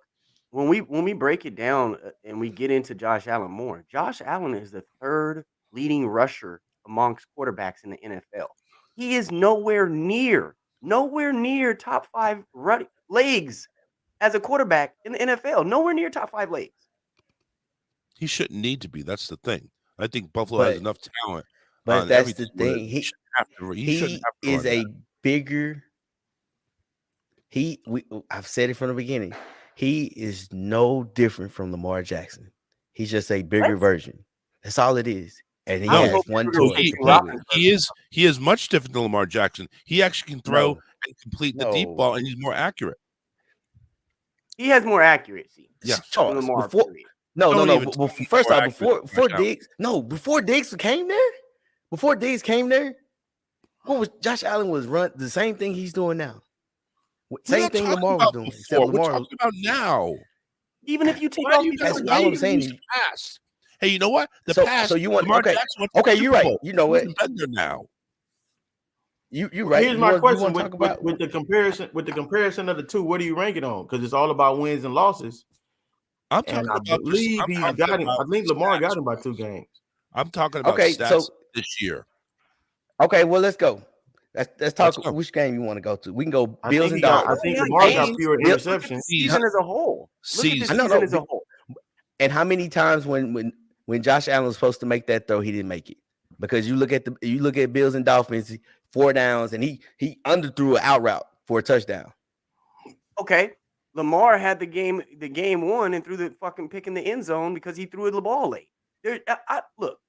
when we break it down and we get into Josh Allen more, Josh Allen is the 3rd leading rusher amongst quarterbacks in the NFL. He is nowhere near top 5 legs as a quarterback in the NFL. Nowhere near top 5 legs. He shouldn't need to be. That's the thing. I think Buffalo has enough talent. But that's the thing. He is a bigger. I've said it from the beginning. He is no different from Lamar Jackson. He's just a bigger version. That's all it is. And he has one toy. He is much different than Lamar Jackson. He actually can throw and complete the deep ball, and he's more accurate. He has more accuracy. Yeah, Charles. Lamar, First off, before Diggs, before Diggs came there, what was Josh Allen was run the same thing he's doing now. Same thing Lamar was doing. Except We're talking about now. Even if you take off these that's all I'm saying. Past. Hey, you know what? So you want Lamar okay? Jackson Okay, you're right. You know what? Better now. You right. Here's my question talk about with the comparison of the two. What do you rank it on? Because it's all about wins and losses. I'm talking And I about believe I'm he's talking got him. about I think Lamar got stats. him by 2 games. I'm talking about Okay, stats so this year. okay, well, let's go. Let's talk. Let's go. Which game you want to go to? We can go I Bills think and I Dolphins. think Yeah, Lamar got games. fewer Bill- Look at interceptions. the season as a whole. Look at the Season. season I know, as a whole. And how many times when Josh Allen was supposed to make that throw, he didn't make it? Because you look at Bills and Dolphins, 4 downs, and he underthrew an out route for a touchdown. Okay, Lamar had the game won and threw the fucking pick in the end zone because he threw the ball late. Look,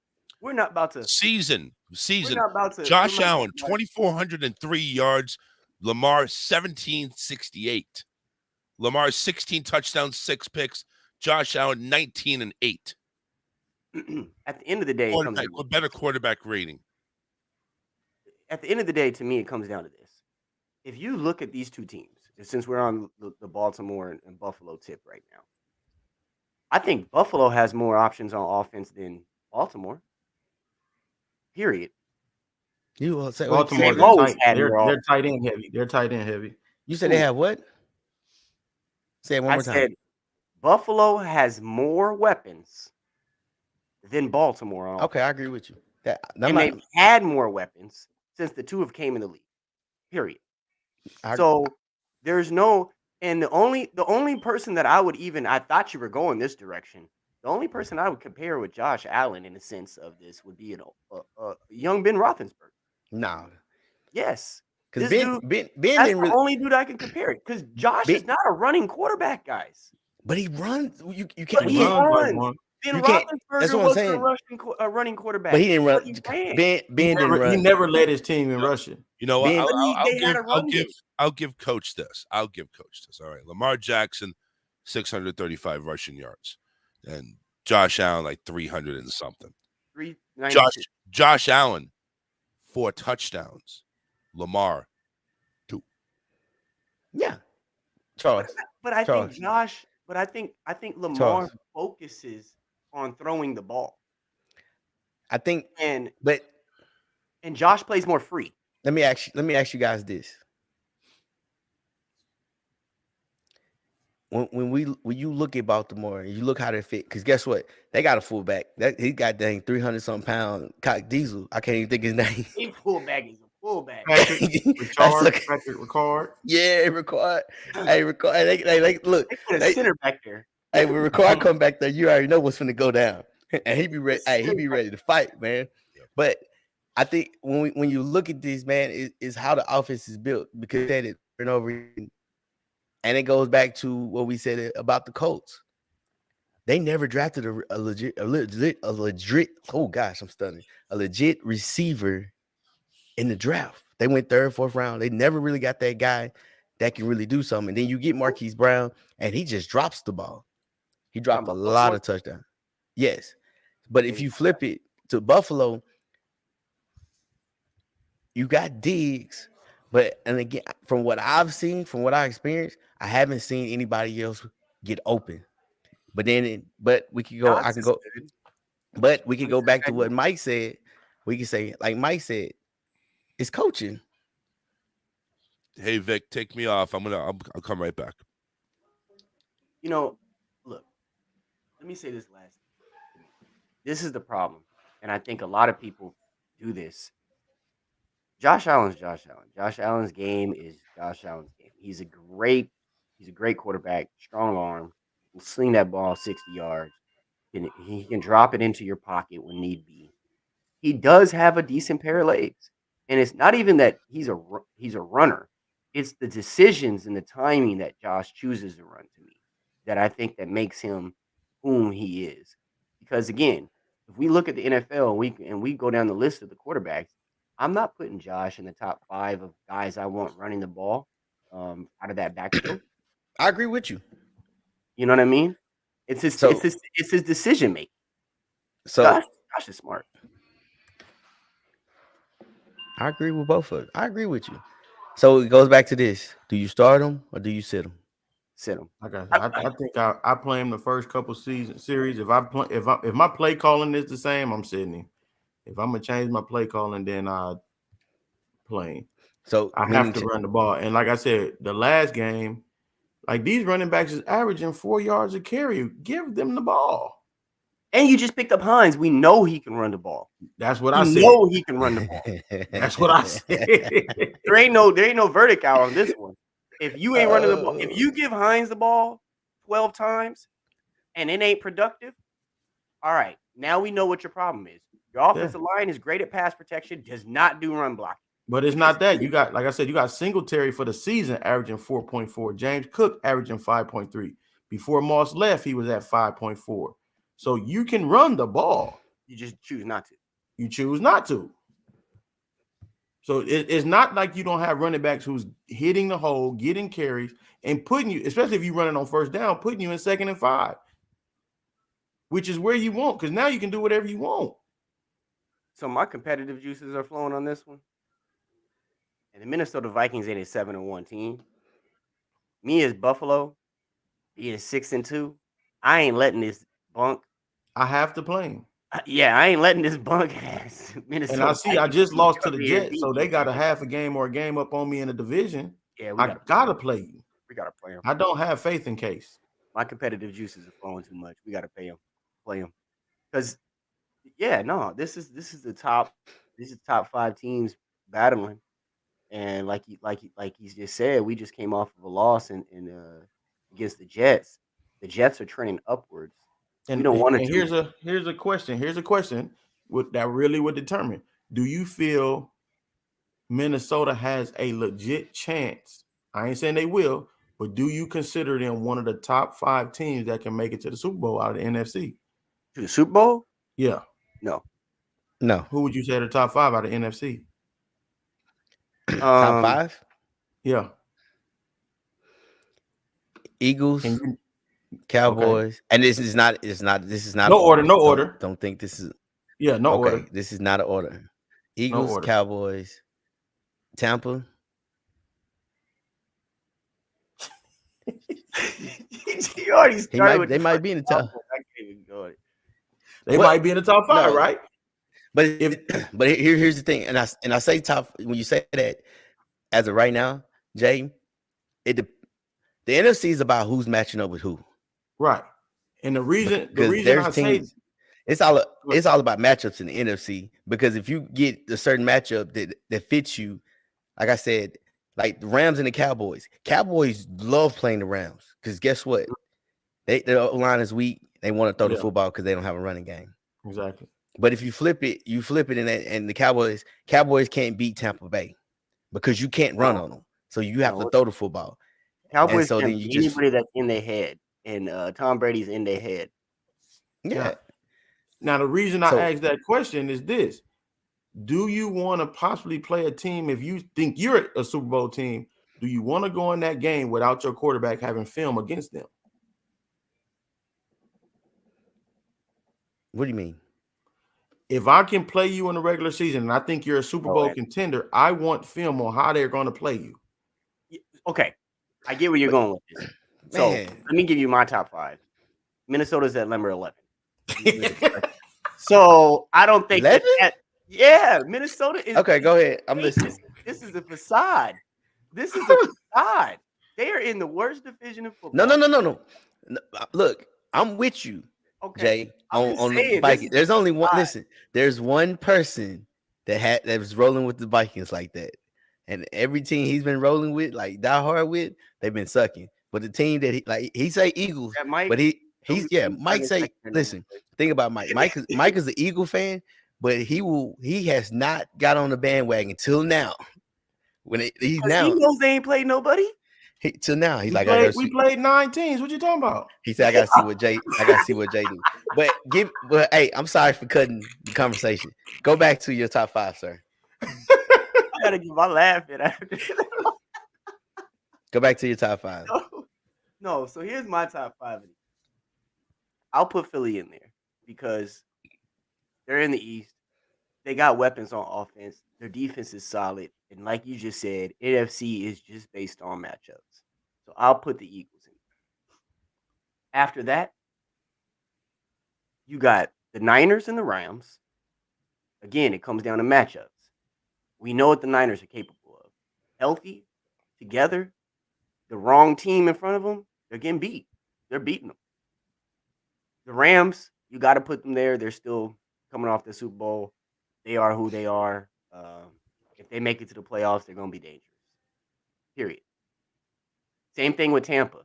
we're not about to. Season. We're not about to. Josh we're not- Allen, 2,403 yards. Lamar, 1,768. Lamar, 16 touchdowns, 6 picks. Josh Allen, 19 and 8. At the end of the day, it comes A better quarterback rating. at the end of the day, to me, it comes down to this. If you look at these two teams, since we're on the Baltimore and Buffalo tip right now, I think Buffalo has more options on offense than Baltimore. Period. You will say Baltimore, They've always had they're more tight end heavy. They're tight end heavy. You said they have what? Say it one I more time. said Buffalo has more weapons than Baltimore on Okay, I agree with you. and they've had more weapons since the two have came in the league. Period. I- So there's no, and the only person that I thought you were going this direction. The only person I would compare with Josh Allen in the sense of this would be a young Ben Roethlisberger. no, Yes, because this Ben that's didn't the really, only dude I can compare it because Josh is not a running quarterback, guys. but he runs. You can't. But he Runs like runs. one. Ben You can't- that's Roethlisberger what I'm was saying. a running quarterback. But he didn't run. But he ran. Ben didn't He run. never led his team in rushing. You know what? Ben- I'll give Coach this. All right. Lamar Jackson, 635 rushing yards. And Josh Allen, like 300 and something. 392. Josh Allen, 4 touchdowns. Lamar, 2. Yeah, Charles. But I Charles. think Josh. But I think Lamar Charles. focuses on throwing the ball, I think, and but Josh plays more free. let me ask you guys this. When you look at Baltimore and you look how they fit, because guess what? They got a fullback. He got dang 300-something pound cock diesel. I can't even think his name. A fullback is a fullback. Patrick That's Ricard. Yeah, Ricard. Hey, Ricard. They look. They put a They- center back there. Hey, when Ricard come back there, you already know what's going to go down, and he be ready. Hey, he be ready to fight, man. But I think when you look at this, man, is how the offense is built, because they said it over and over again. And it goes back to what we said about the Colts. They never drafted a legit. Oh gosh, I'm stunning. A legit receiver in the draft. They went 3rd, 4th round. They never really got that guy that can really do something. And then you get Marquise Brown, and he just drops the ball. He dropped a lot of touchdowns. Yes, but if you flip it to Buffalo, you got Diggs. And again, from what I've seen, from what I experienced, I haven't seen anybody else get open. But we could go. I can go. But we could go back to what Mike said. We could say, like Mike said, it's coaching. Hey Vic, take me off. I'll come right back. You know, look. Let me say this last. This is the problem, and I think a lot of people do this. Josh Allen's Josh Allen. Josh Allen's game is Josh Allen's game. He's a great quarterback, strong arm, will sling that ball 60 yards. He can drop it into your pocket when need be. He does have a decent pair of legs. And it's not even that he's a runner. It's the decisions and the timing that Josh chooses to run to me that I think that makes him whom he is. Because again, if we look at the NFL and we go down the list of the quarterbacks, I'm not putting Josh in the top 5 of guys I want running the ball out of that backfield. I agree with you. You know what I mean? It's his decision making. So Josh is smart. I agree with both of them. I agree with you. So it goes back to this: do you start him or do you sit him? Sit him. I think I play him the first couple series. If my play calling is the same, I'm sitting him. If I'm gonna change my play calling, then I playing. So I have to run the ball. And like I said, the last game, like these running backs is averaging 4 yards a carry. Give them the ball. And you just picked up Hines. We know he can run the ball. That's what I We said. know he can run the ball. That's what I said. There ain't no verdict out on this one. If you ain't running the ball, if you give Hines the ball 12 times and it ain't productive, all right, now we know what your problem is. Your offensive line is great at pass protection, does not do run blocking. But it's not that. You got, like I said, you got Singletary for the season averaging 4.4. James Cook averaging 5.3. Before Moss left, he was at 5.4. So you can run the ball. You just choose not to. You choose not to. So it's not like you don't have running backs who's hitting the hole, getting carries, and putting you, especially if you're running on first down, putting you in 2nd and 5, which is where you want, because now you can do whatever you want. So my competitive juices are flowing on this one. And the Minnesota Vikings ain't a 7-1 team. Me as Buffalo, being 6-2, I ain't letting this bunk. I have to play him. Yeah, I ain't letting this bunk ass Minnesota. And I see, I just lost to the Jets, so they got a half a game or a game up on me in the division. Yeah, I gotta play you. We gotta play him. I don't have faith in Case. My competitive juices are flowing too much. We gotta play him, because yeah, no, this is the top 5 teams battling, and like he's just said, we just came off of a loss in against the Jets. The Jets are trending upwards. And we don't want to. Here's a question. Here's a question that really would determine: do you feel Minnesota has a legit chance? I ain't saying they will, but do you consider them one of the top 5 teams that can make it to the Super Bowl out of the NFC? To the Super Bowl? Yeah. No. Who would you say are the top 5 out of the NFC? Top 5? Yeah. Eagles, Cowboys, and this is not no order. Don't think this is order. This is not an order. Eagles, order. Cowboys, Tampa. You already started. They might be in the top. I can't even go. They might be in the top 5, right? But here's the thing, and I say top when you say that as of right now, Jay. The NFC is about who's matching up with who, right? And the reason I say it's all about matchups in the NFC, because if you get a certain matchup that fits you, like I said, like the Rams and the Cowboys love playing the Rams, because guess what? Their line is weak. They want to throw the football because they don't have a running game. Exactly. But if you flip it, and the Cowboys can't beat Tampa Bay because you can't run on them. So you have to throw the football. Cowboys can't beat anybody that's in their head, and Tom Brady's in their head. Yeah. Now the reason I asked that question is this: do you want to possibly play a team if you think you're a Super Bowl team? Do you want to go in that game without your quarterback having film against them? What do you mean? If I can play you in the regular season and I think you're a Super Bowl contender, I want film on how they're going to play you. Okay. I get where you're going with this. So let me give you my top 5. Minnesota's at number 11. So I don't think Minnesota is okay. Go ahead. I'm listening. This is a facade. This is a facade. They are in the worst division of football. No. Look, I'm with you, Jay. On the Vikings, there's only one. Listen, there's one person that was rolling with the Vikings like that, and every team he's been rolling with, like die hard with, they've been sucking. But the team that he say Eagles, but Mike say, listen, think about Mike. Mike is an Eagle fan, but he has not got on the bandwagon till now. When he's now, he knows they ain't played nobody. Till now, he's we played 9 teams. What you talking about? He said, I gotta see what Jay do. But hey, I'm sorry for cutting the conversation. Go back to your top 5, sir. I gotta give my laugh at after. Go back to your top 5. No, so here's my top 5. I'll put Philly in there because they're in the East. They got weapons on offense. Their defense is solid. And like you just said, NFC is just based on matchups. So I'll put the Eagles in. After that, you got the Niners and the Rams. Again, it comes down to matchups. We know what the Niners are capable of. Healthy, together, the wrong team in front of them, they're getting beat. They're beating them. The Rams, you got to put them there. They're still coming off the Super Bowl. They are who they are. If they make it to the playoffs, they're going to be dangerous. Period. Same thing with Tampa.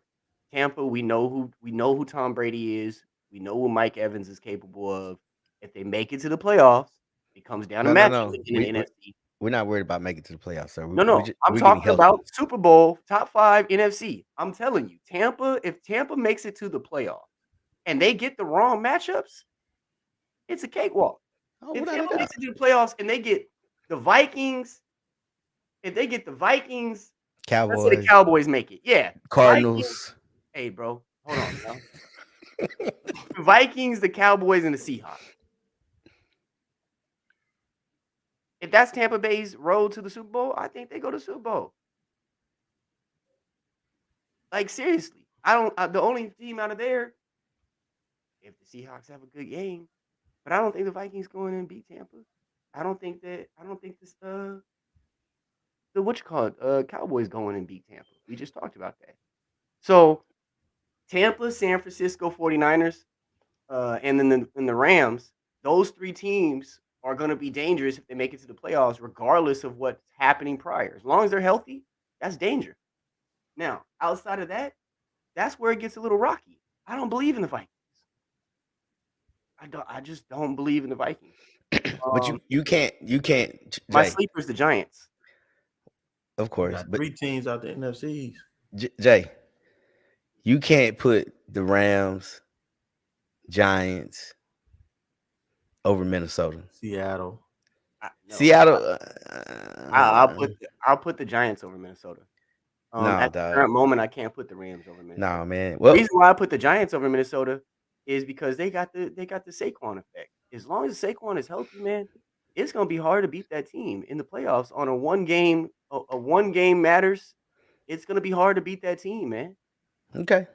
Tampa, we know who Tom Brady is. We know what Mike Evans is capable of. If they make it to the playoffs, it comes down to No. matchup in the NFC. We're not worried about making it to the playoffs, sir. No. I'm talking about Super Bowl, top 5 NFC. I'm telling you, Tampa, if Tampa makes it to the playoffs and they get the wrong matchups, it's a cakewalk. If Tampa makes it to the playoffs and they get the Vikings, if they get the Vikings, Cowboys, let's say the Cowboys make it. Yeah. Cardinals. Vikings, hey, bro, hold on, bro. The Vikings, the Cowboys, and the Seahawks. If that's Tampa Bay's road to the Super Bowl, I think they go to the Super Bowl. Like, seriously. The only team out of there, if the Seahawks have a good game, but I don't think the Vikings go in and beat Tampa. I don't think this Cowboys going and beat Tampa. We just talked about that. So Tampa, San Francisco 49ers, and then the Rams, those 3 teams are going to be dangerous if they make it to the playoffs, regardless of what's happening prior. As long as they're healthy, that's danger. Now, outside of that, that's where it gets a little rocky. I don't believe in the Vikings. I just don't believe in the Vikings. But you can't. My sleeper is the Giants. Of course, Got but 3 teams out the NFCs. Jay, you can't put the Rams, Giants over Minnesota. Seattle. Seattle. I'll put the Giants over Minnesota. At the current moment, I can't put the Rams over Minnesota. No, man. Well, the reason why I put the Giants over Minnesota is because they got the Saquon effect. As long as Saquon is healthy, man, it's gonna be hard to beat that team in the playoffs on a one game matters. It's gonna be hard to beat that team, man. Okay.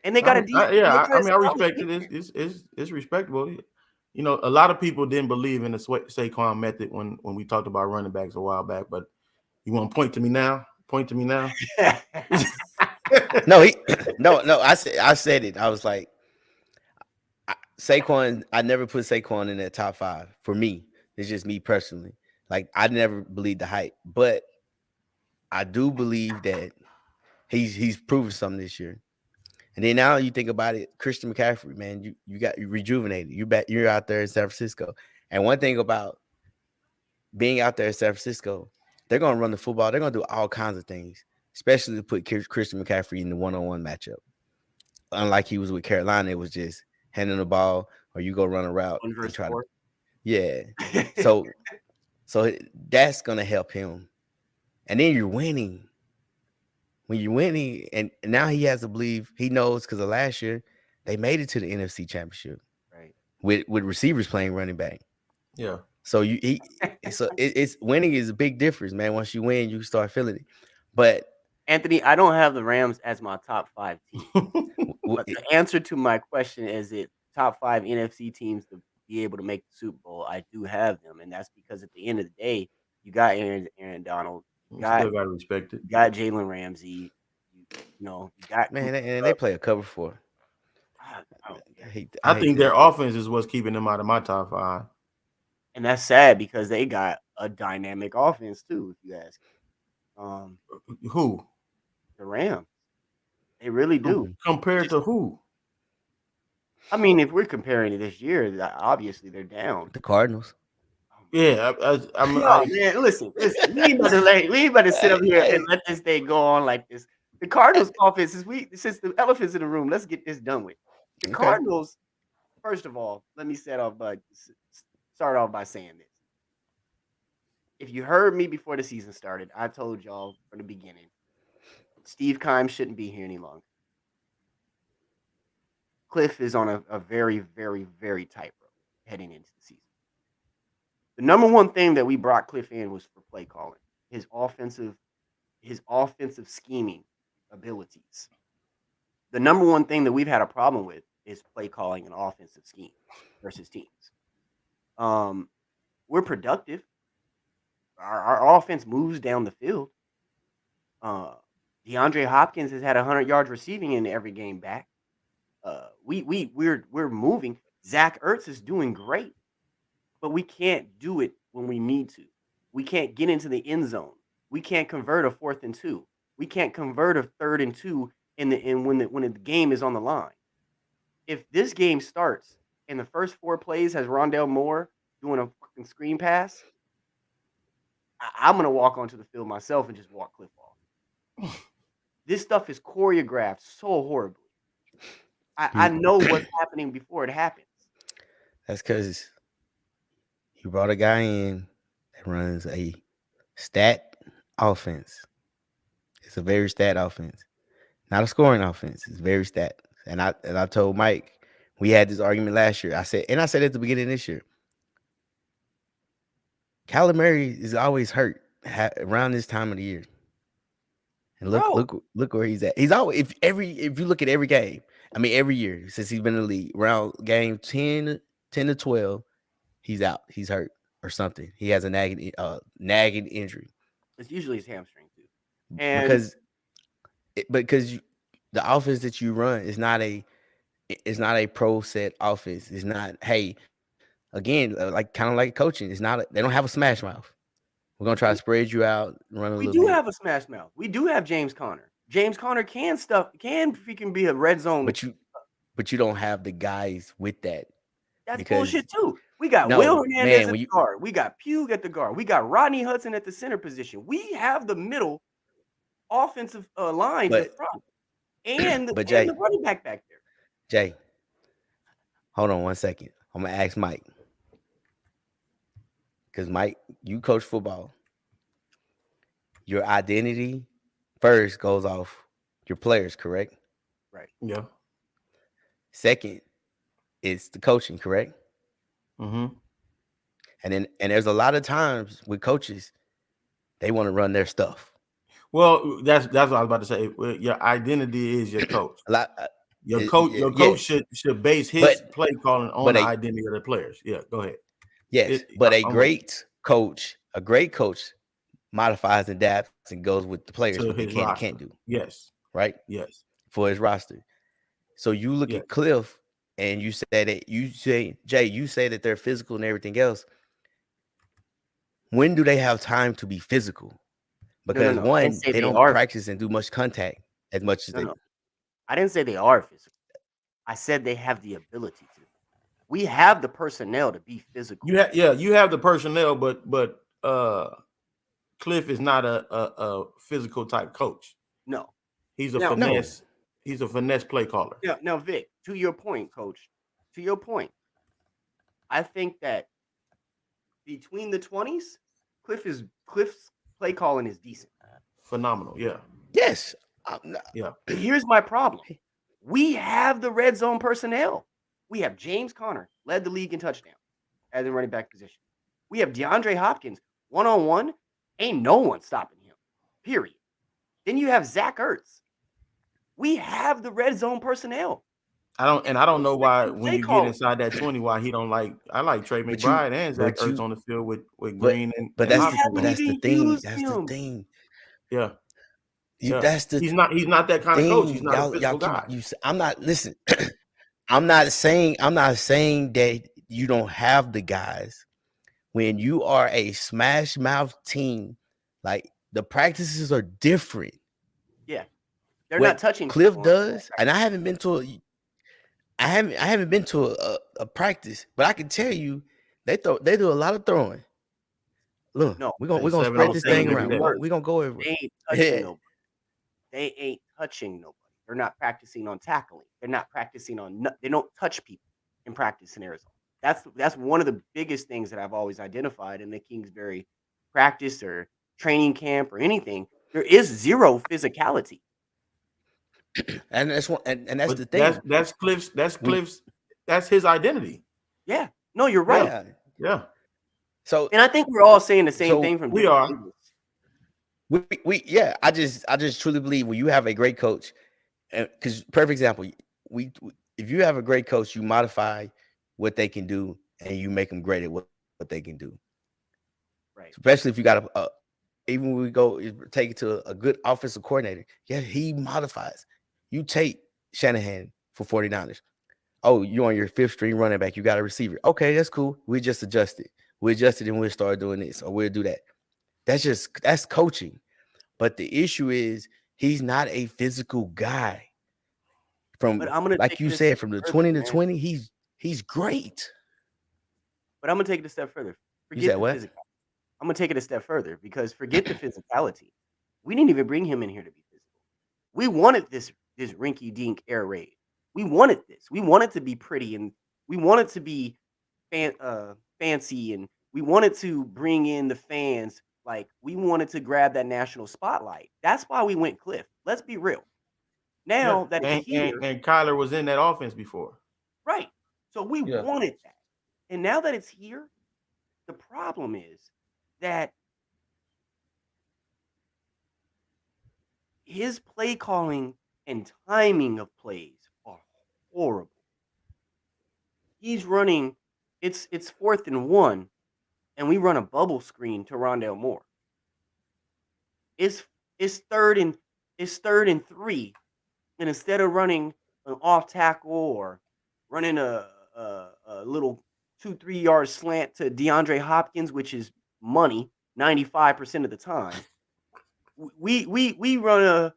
And they got I respect it. It's respectable. You know, a lot of people didn't believe in the Saquon method when we talked about running backs a while back. But you want to point to me now? No. I said it. I was like, Saquon. I never put Saquon in that top 5 for me. It's just me personally. Like, I never believed the hype, but I do believe that he's proven something this year. And then now you think about it, Christian McCaffrey, man, you got rejuvenated. You're out there in San Francisco. And one thing about being out there in San Francisco, they're gonna run the football. They're gonna do all kinds of things, especially to put Christian McCaffrey in the one-on-one matchup. Unlike he was with Carolina, it was just handing the ball or you go run a route and try to. Yeah. So that's gonna help him. And then you're winning. When you're winning, and now he has to believe, he knows because of last year, they made it to the NFC Championship, right? With receivers playing running back. Yeah. So it's winning is a big difference, man. Once you win, you start feeling it. But Anthony, I don't have the Rams as my top 5 team. But the answer to my question is it top 5 NFC teams to be able to make the Super Bowl. I do have them, and that's because at the end of the day, you got Aaron Donald. Still gotta respect it. You got Jalen Ramsey. You got and they play a cover 4. I think their offense is what's keeping them out of my top 5. And that's sad because they got a dynamic offense too, if you ask me. Who? The Rams. They really do. Compared to who? I mean, if we're comparing it this year, obviously they're down. The Cardinals. Yeah, man, listen. We ain't about to sit up here and let this thing go on like this. The Cardinals offense since the elephant's in the room, let's get this done with. The Cardinals, first of all, let me start off by saying this. If you heard me before the season started, I told y'all from the beginning, Steve Keim shouldn't be here any longer. Cliff is on a very, very, very tight rope heading into the season. The number one thing that we brought Cliff in was for play calling, his offensive scheming abilities. The number one thing that we've had a problem with is play calling and offensive scheme versus teams. We're productive. our offense moves down the field. DeAndre Hopkins has had 100 yards receiving in every game back. We're moving. Zach Ertz is doing great, but we can't do it when we need to. We can't get into the end zone. We can't convert a 4th and 2. We can't convert a 3rd and 2 when the game is on the line. If this game starts and the first 4 plays has Rondale Moore doing a fucking screen pass, I'm gonna walk onto the field myself and just walk Cliff off. This stuff is choreographed so horribly. I know what's happening before it happens. That's because you brought a guy in that runs a stat offense. It's a very stat offense, not a scoring offense. It's very stat. And I told Mike, we had this argument last year. I said at the beginning of this year, Kyler Murray is always hurt around this time of the year. And look where he's at. He's always if you look at every game, I mean every year since he's been in the league, around game 10 to 12, he's out. He's hurt or something. He has a nagging injury. It's usually his hamstring too. And because the offense that you run is not a pro set offense. It's not, hey, again, like kind of like coaching. It's not. They don't have a smash mouth. We're gonna try to spread you out, run a we little do bit. have a smash mouth. We do have James Conner. James Conner can freaking be a red zone. But you don't have the guys with that. That's bullshit too. We got Will Hernandez at the guard. We got Pugh at the guard. We got Rodney Hudson at the center position. We have the middle offensive line to front, and the running back there. Jay, hold on 1 second. I'm gonna ask Mike. Because Mike, you coach football. Your identity first goes off your players, correct? Right. Yeah. Second, it's the coaching, correct? Mm-hmm. And there's a lot of times with coaches, they want to run their stuff. Well, that's what I was about to say. Your identity is your coach. Your coach should base his play calling on the identity of the players. Yeah, go ahead. Yes, but a great coach modifies and adapts and goes with the players what they can and can't do. Yes. Right? Yes. For his roster. So you look at Cliff and you say that they're physical and everything else. When do they have time to be physical? Because they don't practice and do much contact as much as they do. I didn't say they are physical. I said they have the ability to. We have the personnel to be physical. You have the personnel, but Cliff is not a physical type coach. No, he's a finesse. No. He's a finesse play caller. Yeah. Now, Vic, to your point, Coach. To your point, I think that between the 20s, Cliff's play calling is decent. Phenomenal. Yeah. Yes. Yeah. Here's my problem. We have the red zone personnel. We have James Conner, led the league in touchdowns as a running back position. We have DeAndre Hopkins, one-on-one. Ain't no one stopping him, period. Then you have Zach Ertz. We have the red zone personnel. I don't know why when you get inside that 20, why he don't like. I like Trey McBride and Zach Ertz on the field with Green and. But that's the thing. That's the thing. Yeah. That's the. He's not that kind of coach. He's not a physical guy. I'm not. Listen. I'm not saying that you don't have the guys. When you are a smash mouth team, like the practices are different. Yeah, they're not touching. Cliff does, and I haven't been to a practice, but I can tell you they do a lot of throwing. Look, we're gonna spread this thing around. We're gonna go everywhere. They ain't touching nobody. They ain't touching nobody. They're not practicing on tackling. They're not practicing on. They don't touch people in practice in Arizona. That's one of the biggest things that I've always identified in the Kingsbury practice or training camp or anything. There is zero physicality, and that's one. And that's the thing. That's Cliff's. That's his identity. Yeah. No, you're right. Yeah. So, and I think we're all saying the same thing from we are. I just truly believe when you have a great coach. Because perfect example, if you have a great coach, you modify what they can do and you make them great at what they can do. Right. Especially if you got even when we go take it to a good offensive coordinator. Yeah, he modifies. You take Shanahan for 49ers. Oh, you're on your 5th string running back. You got a receiver. Okay, that's cool. We just adjusted. We adjusted and we'll start doing this or we'll do that. That's coaching. But the issue is he's not a physical guy. From But I'm gonna like take you it a said, step from the further, 20 to man. 20, he's great. But I'm gonna take it a step further. You Forget said the what? physicality. I'm gonna take it a step further because forget the physicality. We didn't even bring him in here to be physical. We wanted this rinky dink air raid. We wanted this. We wanted to be pretty and we wanted to be fancy and we wanted to bring in the fans. Like we wanted to grab that national spotlight. That's why we went Cliff. Let's be real. Now that it's here, and Kyler was in that offense before. right? So we Yeah. wanted that, and now that it's here, the problem is that his play calling and timing of plays are horrible. He's running, it's 4th and 1, and we run a bubble screen to Rondale Moore. It's 3rd and 3, and instead of running an off tackle or running a little 2-3 yard slant to DeAndre Hopkins, which is money 95% of the time, we run a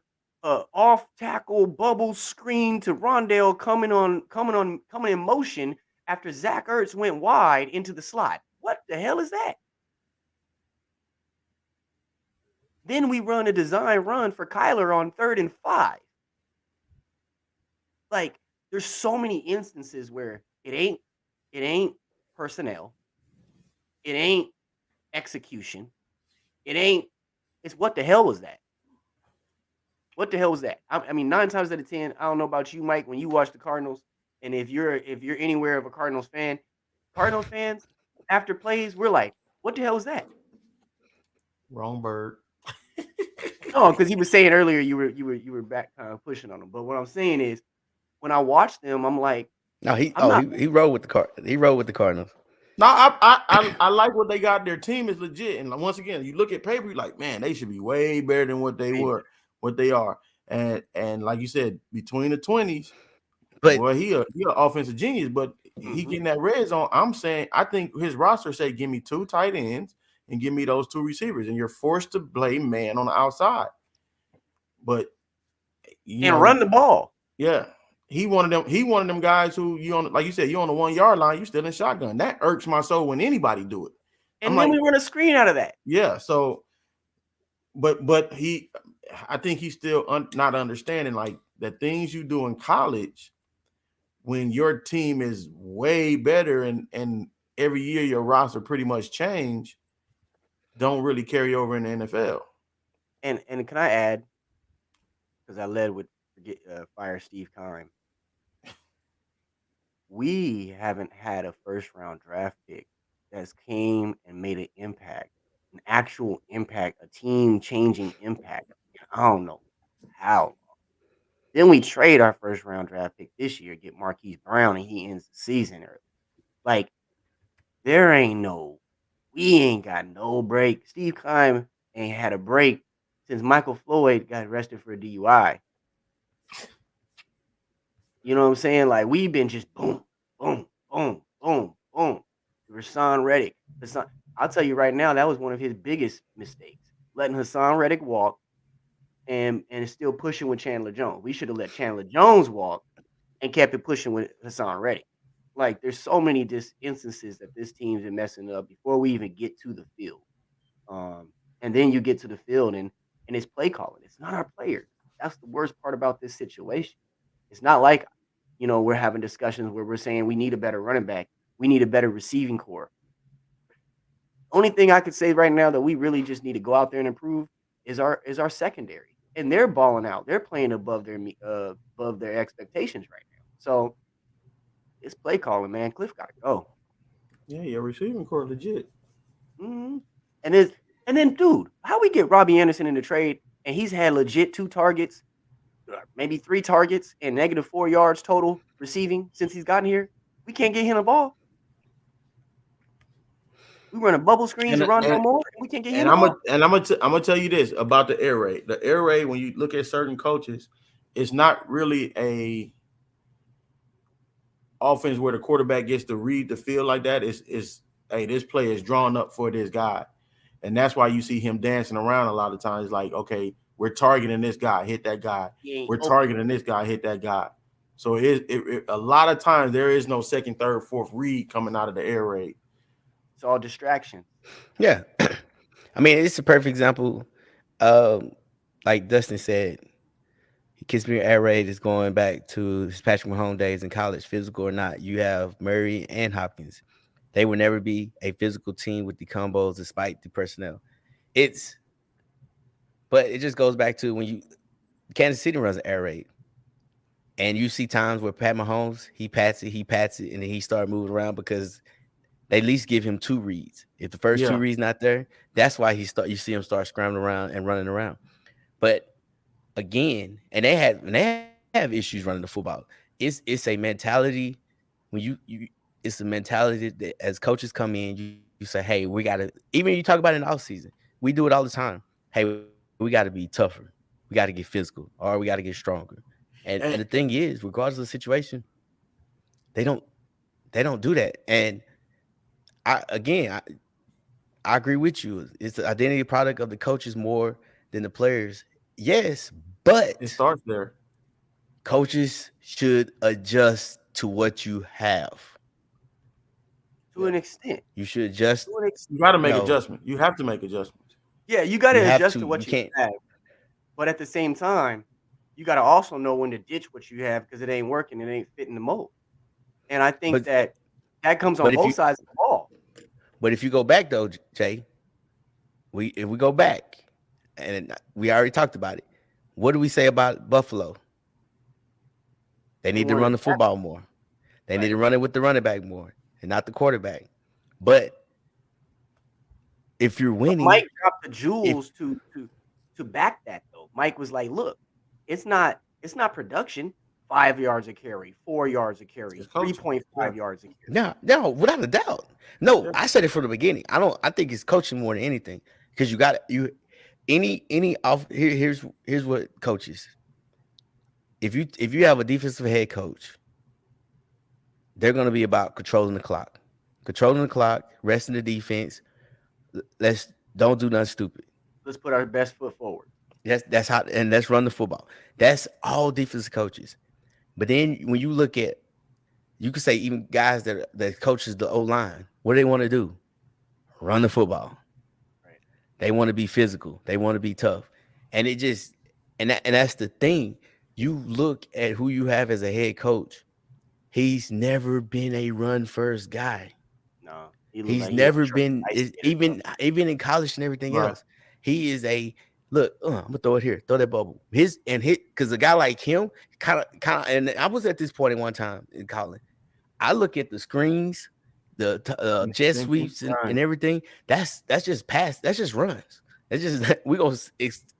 off tackle bubble screen to Rondale coming in motion after Zach Ertz went wide into the slot. What the hell is that? Then we run a design run for Kyler on 3rd and 5. Like there's so many instances where it ain't personnel, it ain't execution, it's what the hell was that? What the hell was that? I mean, 9 times out of 10, I don't know about you, Mike, when you watch the Cardinals, and if you're anywhere of a Cardinals fan, Cardinals fans after plays, we're like, what the hell was that? Wrong bird. No, because he was saying earlier you were back kind of pushing on him. But what I'm saying is, when I watch them, I'm like, No, he rode with the Cardinals. No, I like what they got. Their team is legit, and once again, you look at paper, you're like, man, they should be way better than what they are. And like you said, between the 20s, but well, he an offensive genius, but he getting that red zone. I'm saying, I think his roster say, give me 2 tight ends and give me those 2 receivers, and you're forced to play man on the outside. But run the ball. Yeah. He one of them guys who like you said, you on the 1 yard line, you still in shotgun. That irks my soul when anybody do it. And then we run a screen out of that. Yeah. So, but I think he's still not understanding like the things you do in college when your team is way better and every year your roster pretty much change, don't really carry over in the NFL. And can I add, because I led with fire Steve Keim. We haven't had a 1st round draft pick that's came and made an impact, an actual impact, a team changing impact. I don't know how long. Then we trade our 1st round draft pick this year, get Marquise Brown, and he ends the season early. Like, we ain't got no break. Steve Keim ain't had a break since Michael Floyd got arrested for a DUI. You know what I'm saying? Like, we've been just boom, boom, boom, boom, boom. Hassan Reddick. I'll tell you right now, that was one of his biggest mistakes. Letting Hassan Reddick walk and still pushing with Chandler Jones. We should have let Chandler Jones walk and kept it pushing with Hassan Reddick. Like, there's so many instances that this team's been messing up before we even get to the field. And then you get to the field and it's play calling. It's not our players. That's the worst part about this situation. It's not like, we're having discussions where we're saying we need a better running back. We need a better receiving core. Only thing I could say right now that we really just need to go out there and improve is our secondary. And they're balling out. They're playing above their expectations right now. So it's play calling, man. Cliff got to go. Yeah, your receiving core legit. Mm-hmm. And then, dude, how we get Robbie Anderson in the trade and he's had legit 2 targets, maybe 3 targets and -4 yards total receiving since he's gotten here. We can't get him the ball. We running bubble screens And- and run no and- more. And we can't get hit. And I'm gonna tell you this about the air raid. The air raid, when you look at certain coaches, it's not really a offense where the quarterback gets to read the field like that. Is hey, this play is drawn up for this guy, and that's why you see him dancing around a lot of times. Like, okay, we're targeting this guy, hit that guy. We're targeting this guy, hit that guy. So a lot of times there is no second, third, fourth read coming out of the air raid. It's all distraction. Yeah. I mean, it's a perfect example. Like Dustin said, Kissimmee Air Raid is going back to his Patrick Mahomes days in college, physical or not. You have Murray and Hopkins. They will never be a physical team with the combos despite the personnel. But it just goes back to when Kansas City runs an air raid. And you see times where Pat Mahomes, he pats it, and then he started moving around because they at least give him 2 reads. If the first 2 reads not there, that's why you see him start scrambling around and running around. But again, and they have issues running the football. It's a mentality when it's a mentality that as coaches come in, you say, hey, we gotta, even you talk about it in the offseason, we do it all the time. Hey, we gotta be tougher, we gotta get physical, or we gotta get stronger. And the thing is, regardless of the situation, they don't do that. And I agree with you. It's the identity product of the coaches more than the players. Yes, but it starts there. Coaches should adjust to what you have. To an extent. You should adjust. You got to make adjustments. You have to make adjustments. Yeah, you got to adjust to what you have. But at the same time, you got to also know when to ditch what you have because it ain't working. It ain't fitting the mold. And I think that comes on both sides of the ball. But if you go back, though, Jay, if we go back, and we already talked about it, what do we say about Buffalo? They need to run the football more. They need to run it with the running back more and not the quarterback. But if you're winning, Mike dropped the jewels to back that though. Mike was like, "Look, it's not production. 5 yards a carry, 4 yards a carry, 3.5 yards a carry." No, without a doubt. No, I said it from the beginning. I think it's coaching more than anything because here's what coaches. If you have a defensive head coach, they're going to be about controlling the clock, resting the defense. Don't do nothing stupid. Let's put our best foot forward. That's how, and let's run the football. That's all defensive coaches. But then when you look at, you could say even guys that coaches the O-line, what do they want to do? Run the football. Right. They want to be physical. They want to be tough. And it just, and that's the thing. You look at who you have as a head coach. He's never been a run first guy. No, he's never been, even in college and everything else. He is a look. I'm gonna throw it here. Throw that bubble. Because a guy like him, kind of. And I was at this point at one time in college. I look at the screens, the jet sweeps, and everything. That's just pass. That's just runs. That's just we gonna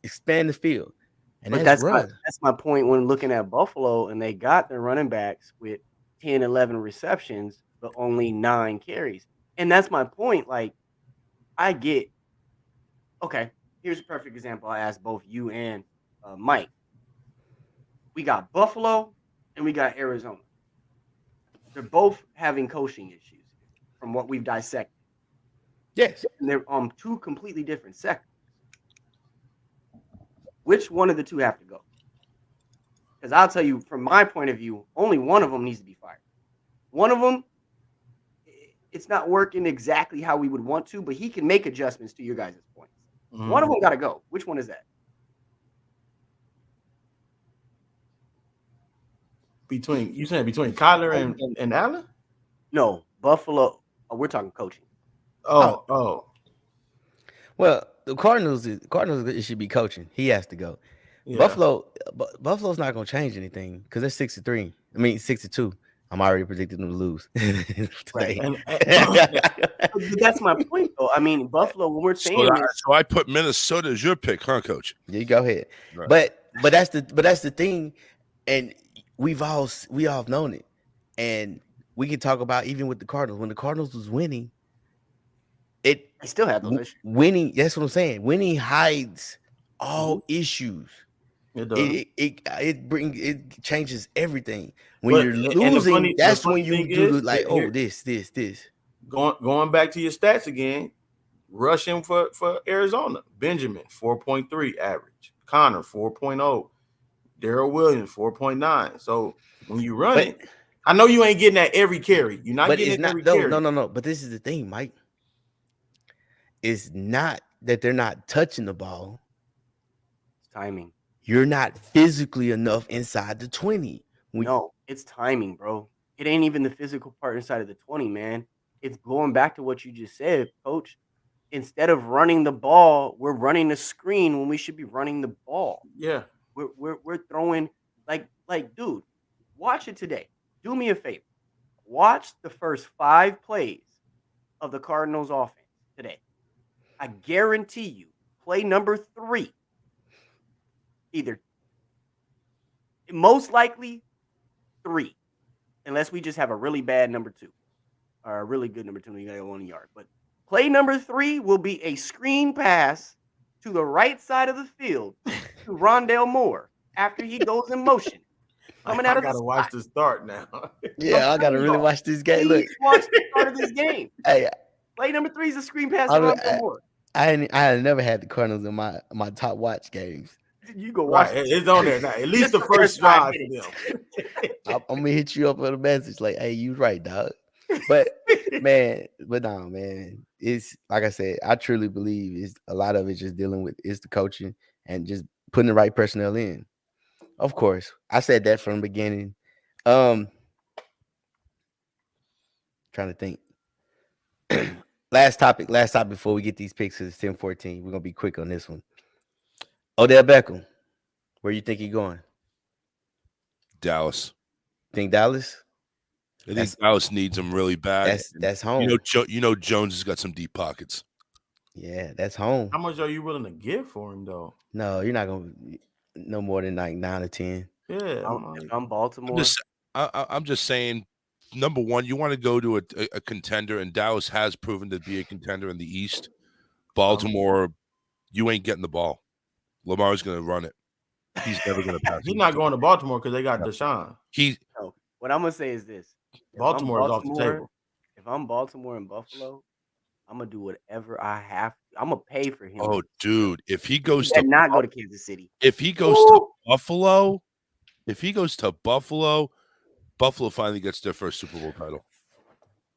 expand the field. And that's my point when looking at Buffalo, and they got their running backs with 10, 11 receptions, but only 9 carries. And that's my point. Like, I get, okay, here's a perfect example. I asked both you and Mike. We got Buffalo and we got Arizona. They're both having coaching issues from what we've dissected. Yes. And they're on 2 completely different sectors. Which one of the 2 have to go? Because I'll tell you, from my point of view, only one of them needs to be fired. One of them, it's not working exactly how we would want to, but he can make adjustments to your guys' points. Mm-hmm. One of them got to go. Which one is that? Between Kyler and Allen? No, Buffalo. Oh, we're talking coaching. Oh. Well, the Cardinals, it should be coaching. He has to go. Yeah. Buffalo's not going to change anything because they're 6-3. I mean 6-2. I'm already predicting them to lose. Right. That's my point, though. I mean, Buffalo. When we're saying so I put Minnesota as your pick, huh, Coach? You go ahead. Right. But that's the thing, and we all known it, and we can talk about even with the Cardinals when the Cardinals was winning. They still have those issues. Winning, that's what I'm saying. Winning hides all issues. It does. It changes everything. When But- you're and the losing, that's when you thing do is, like, here- this. Going back to your stats again, rushing for Arizona, Benjamin 4.3 average, Connor 4.0, Darrell Williams 4.9. So when you run it, I know you ain't getting that every carry. You're not but getting it's it not every though. carry. No. But this is the thing, Mike. It's not that they're not touching the ball. It's timing. You're not physically enough inside the 20. No, it's timing, bro. It ain't even the physical part inside of the 20, man. It's going back to what you just said, coach. Instead of running the ball, we're running the screen when we should be running the ball. Yeah. We're throwing like dude, watch it today. Do me a favor. Watch the first 5 plays of the Cardinals offense today. I guarantee you, play number 3, either most likely 3, unless we just have a really bad number 2 or a really good number 2 and you got to go 1 yard. But play number 3 will be a screen pass to the right side of the field to Rondale Moore after he goes in motion. Coming out of the gotta watch the start now. Yeah, I gotta really watch this game. Look, Please watch the start of this game. hey, Play number 3 is a screen pass to I- Rondale Moore. I had never had the Cardinals in my top watch games. You go watch Right, it's on there now. At least Just the the first first 5 drive for them. I'm gonna hit you up with a message like, "Hey, you right, dog." But man, it's like I said, I truly believe it's a lot of it just dealing with the coaching and just putting the right personnel in. Of course, I said that from the beginning. Trying to think. Last topic before we get these picks to the 10-14. We're gonna be quick on this one. Odell Beckham, where you think he going? Dallas. Think Dallas? I think Dallas needs him really bad. That's home. You know Jones has got some deep pockets. Yeah, that's home. How much are you willing to give for him though? No, you're not gonna no more than like 9 or 10. Yeah. If I'm Baltimore. I'm just saying, number one, you want to go to a contender, and Dallas has proven to be a contender in the East. Baltimore, you ain't getting the ball. Lamar's going to run it. He's never going to pass. He's not going to Baltimore because they got Deshaun. No, what I'm gonna say is this: Baltimore is off the table. If I'm Baltimore and Buffalo, I'm gonna do whatever I have. I'm gonna pay for him. Oh, dude, if he goes He to better not go to Kansas City. if he goes to Buffalo, Buffalo finally gets their first Super Bowl title.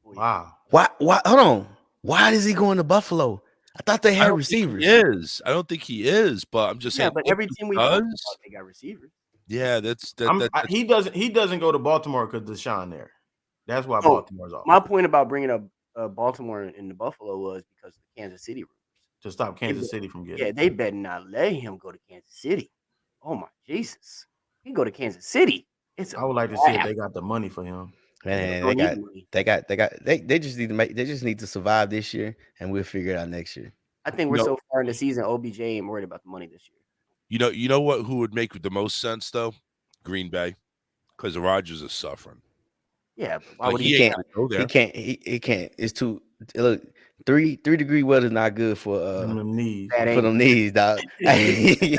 Wow. Why hold on. Why is he going to Buffalo? I thought they had receivers. I don't think he is, but I'm just saying. But every team we talk about, they got receivers. Yeah, that's He doesn't go to Baltimore because Deshaun there. That's why Baltimore's off. My point about bringing up Baltimore into Buffalo was because of the Kansas City rumors. To stop Kansas City from getting. Yeah, they better not let him go to Kansas City. Oh my Jesus, he can go to Kansas City. I would like to see if they got the money for him. Man, they just need to survive this year, and we'll figure it out next year. I think we're so far in the season, OBJ ain't worried about the money this year. You know what? Who would make the most sense though? Green Bay, because the Rodgers is suffering. Yeah, but why would he can't go there? He can't. It's too look. 3-degree weather is not good for them knees. For them knees, dog. hey,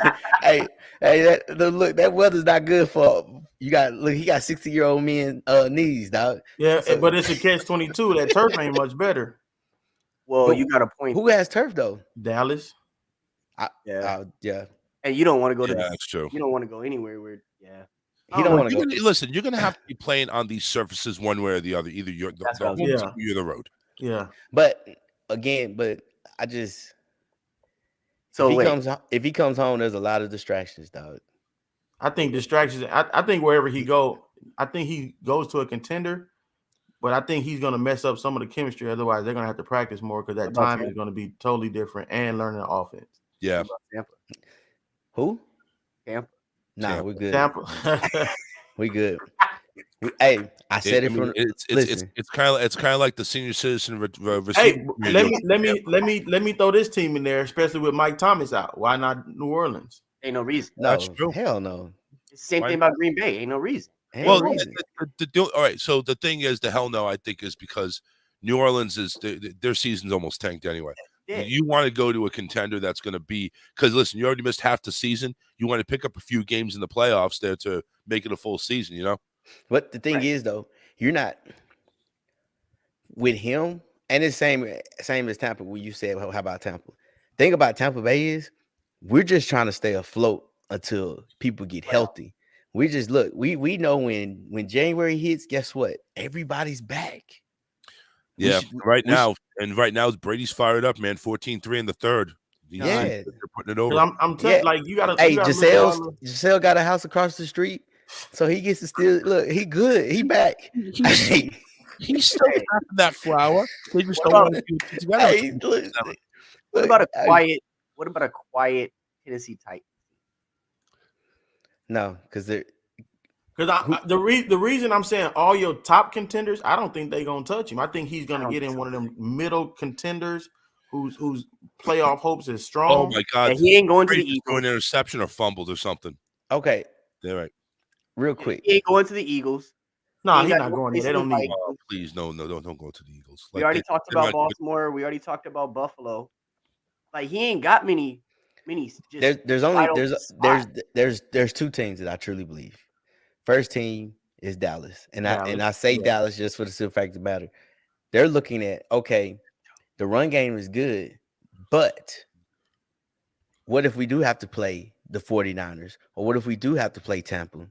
that weather's not good for you. He got 60-year-old men knees, dog. Yeah, but it's a catch-22. That turf ain't much better. Well, you got a point. Who has turf though? Dallas. Yeah. And you don't want to go to. That's true. You don't want to go anywhere where. Yeah. He don't want to go. Listen, you're going to have to be playing on these surfaces one way or the other. Either you're the home team or you're the road. Yeah. But I just if he comes home, there's a lot of distractions, dog. I think distractions. I think wherever he go, I think he goes to a contender, but I think he's going to mess up some of the chemistry. Otherwise, they're going to have to practice more because that time is going to be totally different and learning the offense. Yeah. Who? Tampa. Nah, we're good. Tampa. We good. Hey, I said it's kind of like the senior citizen receiver. Hey, let me throw this team in there, especially with Mike Thomas out. Why not New Orleans? Ain't no reason. No, that's true. Hell no. It's the same thing about Green Bay. Ain't no reason. Well, all right. So the thing is, the hell no, I think is because New Orleans is their season's almost tanked anyway. dead. You want to go to a contender that's going to be because listen, you already missed half the season. You want to pick up a few games in the playoffs there to make it a full season. You know. But the thing Right. is, though, you're not with him, and it's same as Tampa. When you said, "How about Tampa?" Thing about Tampa Bay is we're just trying to stay afloat until people get healthy. We just look. We know when January hits, guess what? Everybody's back. Yeah, right now Brady's fired up, man. 14-3 in the third. Yeah. They're putting it over. I'm telling like you gotta. Hey, you gotta look at all the- Giselle got a house across the street, so he gets to still look. He good. He back. He's still tapping that flower. They just don't want to do it together. Hey, What about a quiet Tennessee Titans? No, because they're the reason I'm saying all your top contenders, I don't think they're gonna touch him. I think he's gonna get in one of them middle contenders whose playoff hopes is strong. Oh my God, And he ain't going to the Brady's threw an interception or fumbled or something. okay. They're right. Real quick, He ain't going to the Eagles. No, He he's got not no going there. place They in don't the need him. Oh, please, no, don't go to the Eagles. We already talked about Baltimore. We already talked about Buffalo. Like he ain't got many. Just there's two teams that I truly believe. First team is Dallas, and I say Dallas just for the simple fact of the matter. They're looking at okay, the run game is good, but what if we do have to play the 49ers, or what if we do have to play Tampa,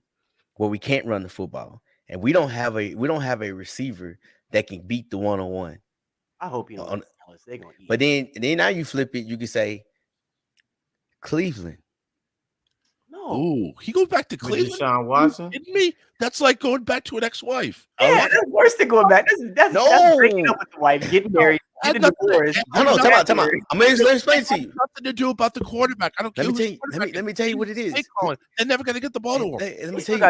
where we can't run the football, and we don't have a receiver that can beat the one-on-one. I hope you know Dallas. They're gonna eat. But then now you flip it, you can say Cleveland. No. Ooh, he goes back to With Cleveland. Deshaun Watson. Are you kidding me? That's like going back to an ex-wife. Yeah, that's worse than going back. That's breaking up with the wife, getting married, getting divorced. Hold on, time out. I'm gonna explain it to you. Nothing to do about the quarterback. I don't care. Let me tell you what it is. They're never gonna get the ball to him. Let me tell you.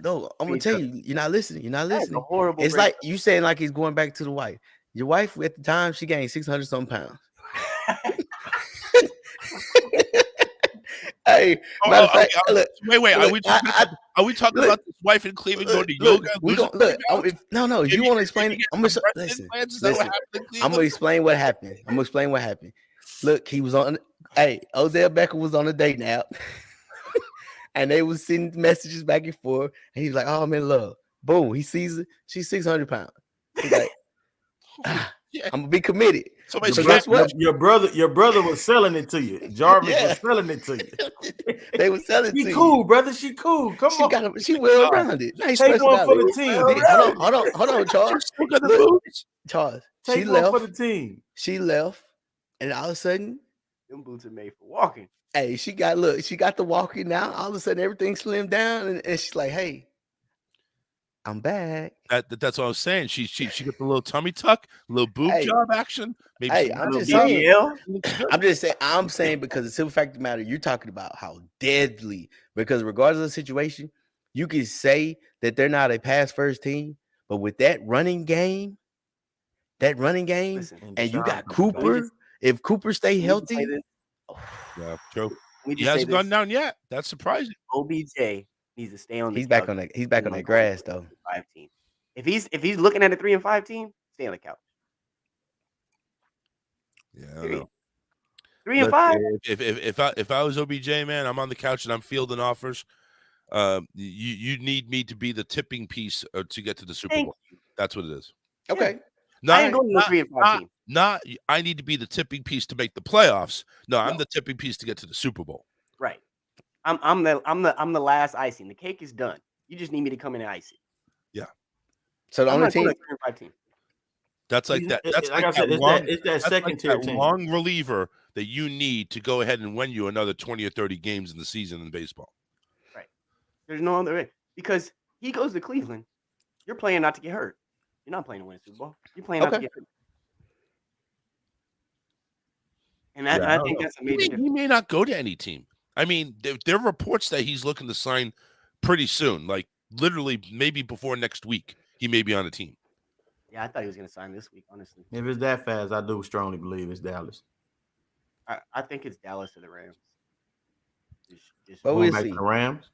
No. I'm gonna tell you. You're not listening. That's a horrible. It's like you saying like he's going back to the wife. Your wife at the time she gained 600 some pounds. Hey, matter of fact, look, wait. Are we talking about this wife in Cleveland going to yoga? No. You want to explain it? I'm gonna explain what happened. Look, he was on. Hey, Odell Beckham was on a date now, and they was sending messages back and forth. And he's like, "Oh, I'm in love." Boom, he sees it. She's 600 pounds. He's like, "I'm gonna be committed." So guess what? Your brother was selling it to you. Jarvis was selling it to you. They were selling it to you. She cool, brother. She cool. Come on. She well rounded. Nice Take one for the team. Hold on, Charles. Charles. Take one for the team. She left, and all of a sudden, them boots are made for walking. Hey, she got the walking now. All of a sudden, everything slimmed down, and she's like, "Hey, I'm back." That's what I was saying. She got the little tummy tuck, little boob job action. Maybe I'm saying because the simple fact of the matter, you're talking about how deadly. Because regardless of the situation, you can say that they're not a pass first team, but with that running game, Listen, and you got Cooper. If Cooper stay healthy, yeah, true. He hasn't gone down yet. That's surprising. OBJ needs to stay on. He's back on that grass though. 5 team. If he's looking at a 3 and 5 team, stay on the couch. Yeah, I know. 3 and 5. If I was OBJ, man, I'm on the couch and I'm fielding offers. You need me to be the tipping piece to get to the Super Bowl. That's what it is. Okay. I ain't going to a 3 and 5 team. I need to be the tipping piece to make the playoffs. No, I'm the tipping piece to get to the Super Bowl. Right. I'm the last icing. The cake is done. You just need me to come in and ice it. Yeah. So the only team. That's like that. That's like that second tier team. Long reliever that you need to go ahead and win you another 20 or 30 games in the season in baseball. Right. There's no other way because he goes to Cleveland. You're playing not to get hurt. You're not playing to win a Super Bowl. You're playing not to get hurt. And I think that's a major difference. He may not go to any team. I mean, there are reports that he's looking to sign pretty soon, like literally maybe before next week. He may be on a team. Yeah, I thought he was going to sign this week, honestly. If it's that fast, I do strongly believe it's Dallas. I think it's Dallas or the Rams. Just but we'll see. The Rams.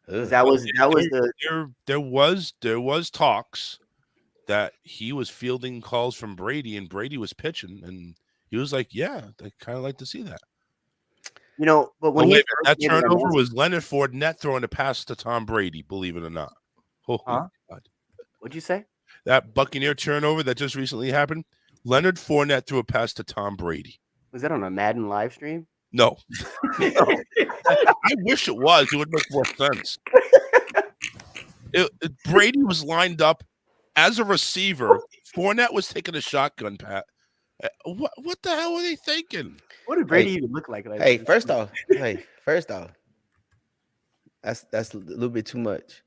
That was the there was talks that he was fielding calls from Brady, and Brady was pitching, and he was like, "Yeah, I kind of like to see that." You know, but Oh, when he wait, first that made an turnover announcement- was Leonard Fournette throwing a pass to Tom Brady. Believe it or not. Holy Huh? God. What'd you say? That Buccaneer turnover that just recently happened, Leonard Fournette threw a pass to Tom Brady. Was that on a Madden live stream? No. No. I wish it was. It would make more sense. Brady was lined up as a receiver. Fournette was taking a shotgun pat. What the hell were they thinking? What did Brady even look like? Hey, first off, that's a little bit too much.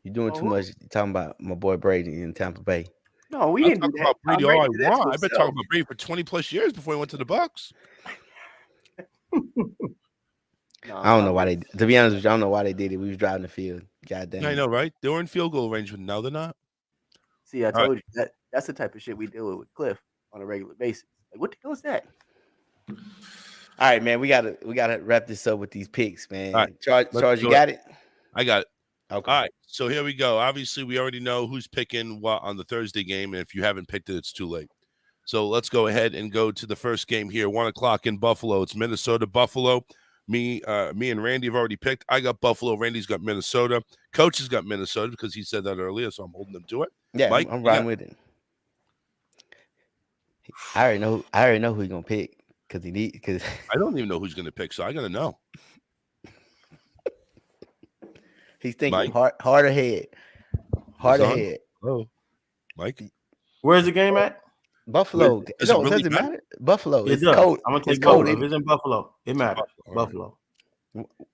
You're doing too much. You're talking about my boy Brady in Tampa Bay. No, we I'll didn't do talk that. about Brady Tom all I did that to want. I've been himself. talking about Brady for 20 plus years before he went to the Bucks. No, I don't know why they. To be honest with you, I don't know why they did it. We was driving the field. Goddamn. I know, right? They were in field goal range, but now they're not. See, I All right. told you that's the type of shit we deal with Cliff on a regular basis. Like, what the hell is that? All right, man. We gotta wrap this up with these picks, man. All right, Charge, you do got it? I got it. Okay. All right, so here we go. Obviously, we already know who's picking what on the Thursday game, and if you haven't picked it, it's too late. So let's go ahead and go to the first game here, 1:00 in Buffalo. It's Minnesota Buffalo. Me and Randy have already picked. I got Buffalo. Randy's got Minnesota. Coach has got Minnesota because he said that earlier, so I'm holding them to it. Yeah, Mike, I'm riding with it. I already know who he's gonna pick because I don't even know who's going to pick, so I got to know. he's thinking Mike? hard ahead. Hard It's on. ahead. Oh, Mike. Where's the game at? Buffalo. Does it No, really does it matter? matter? Buffalo. It It's does. cold. I'm gonna take It's cold. Buffalo. If it's in Buffalo, it matters. All right. Buffalo.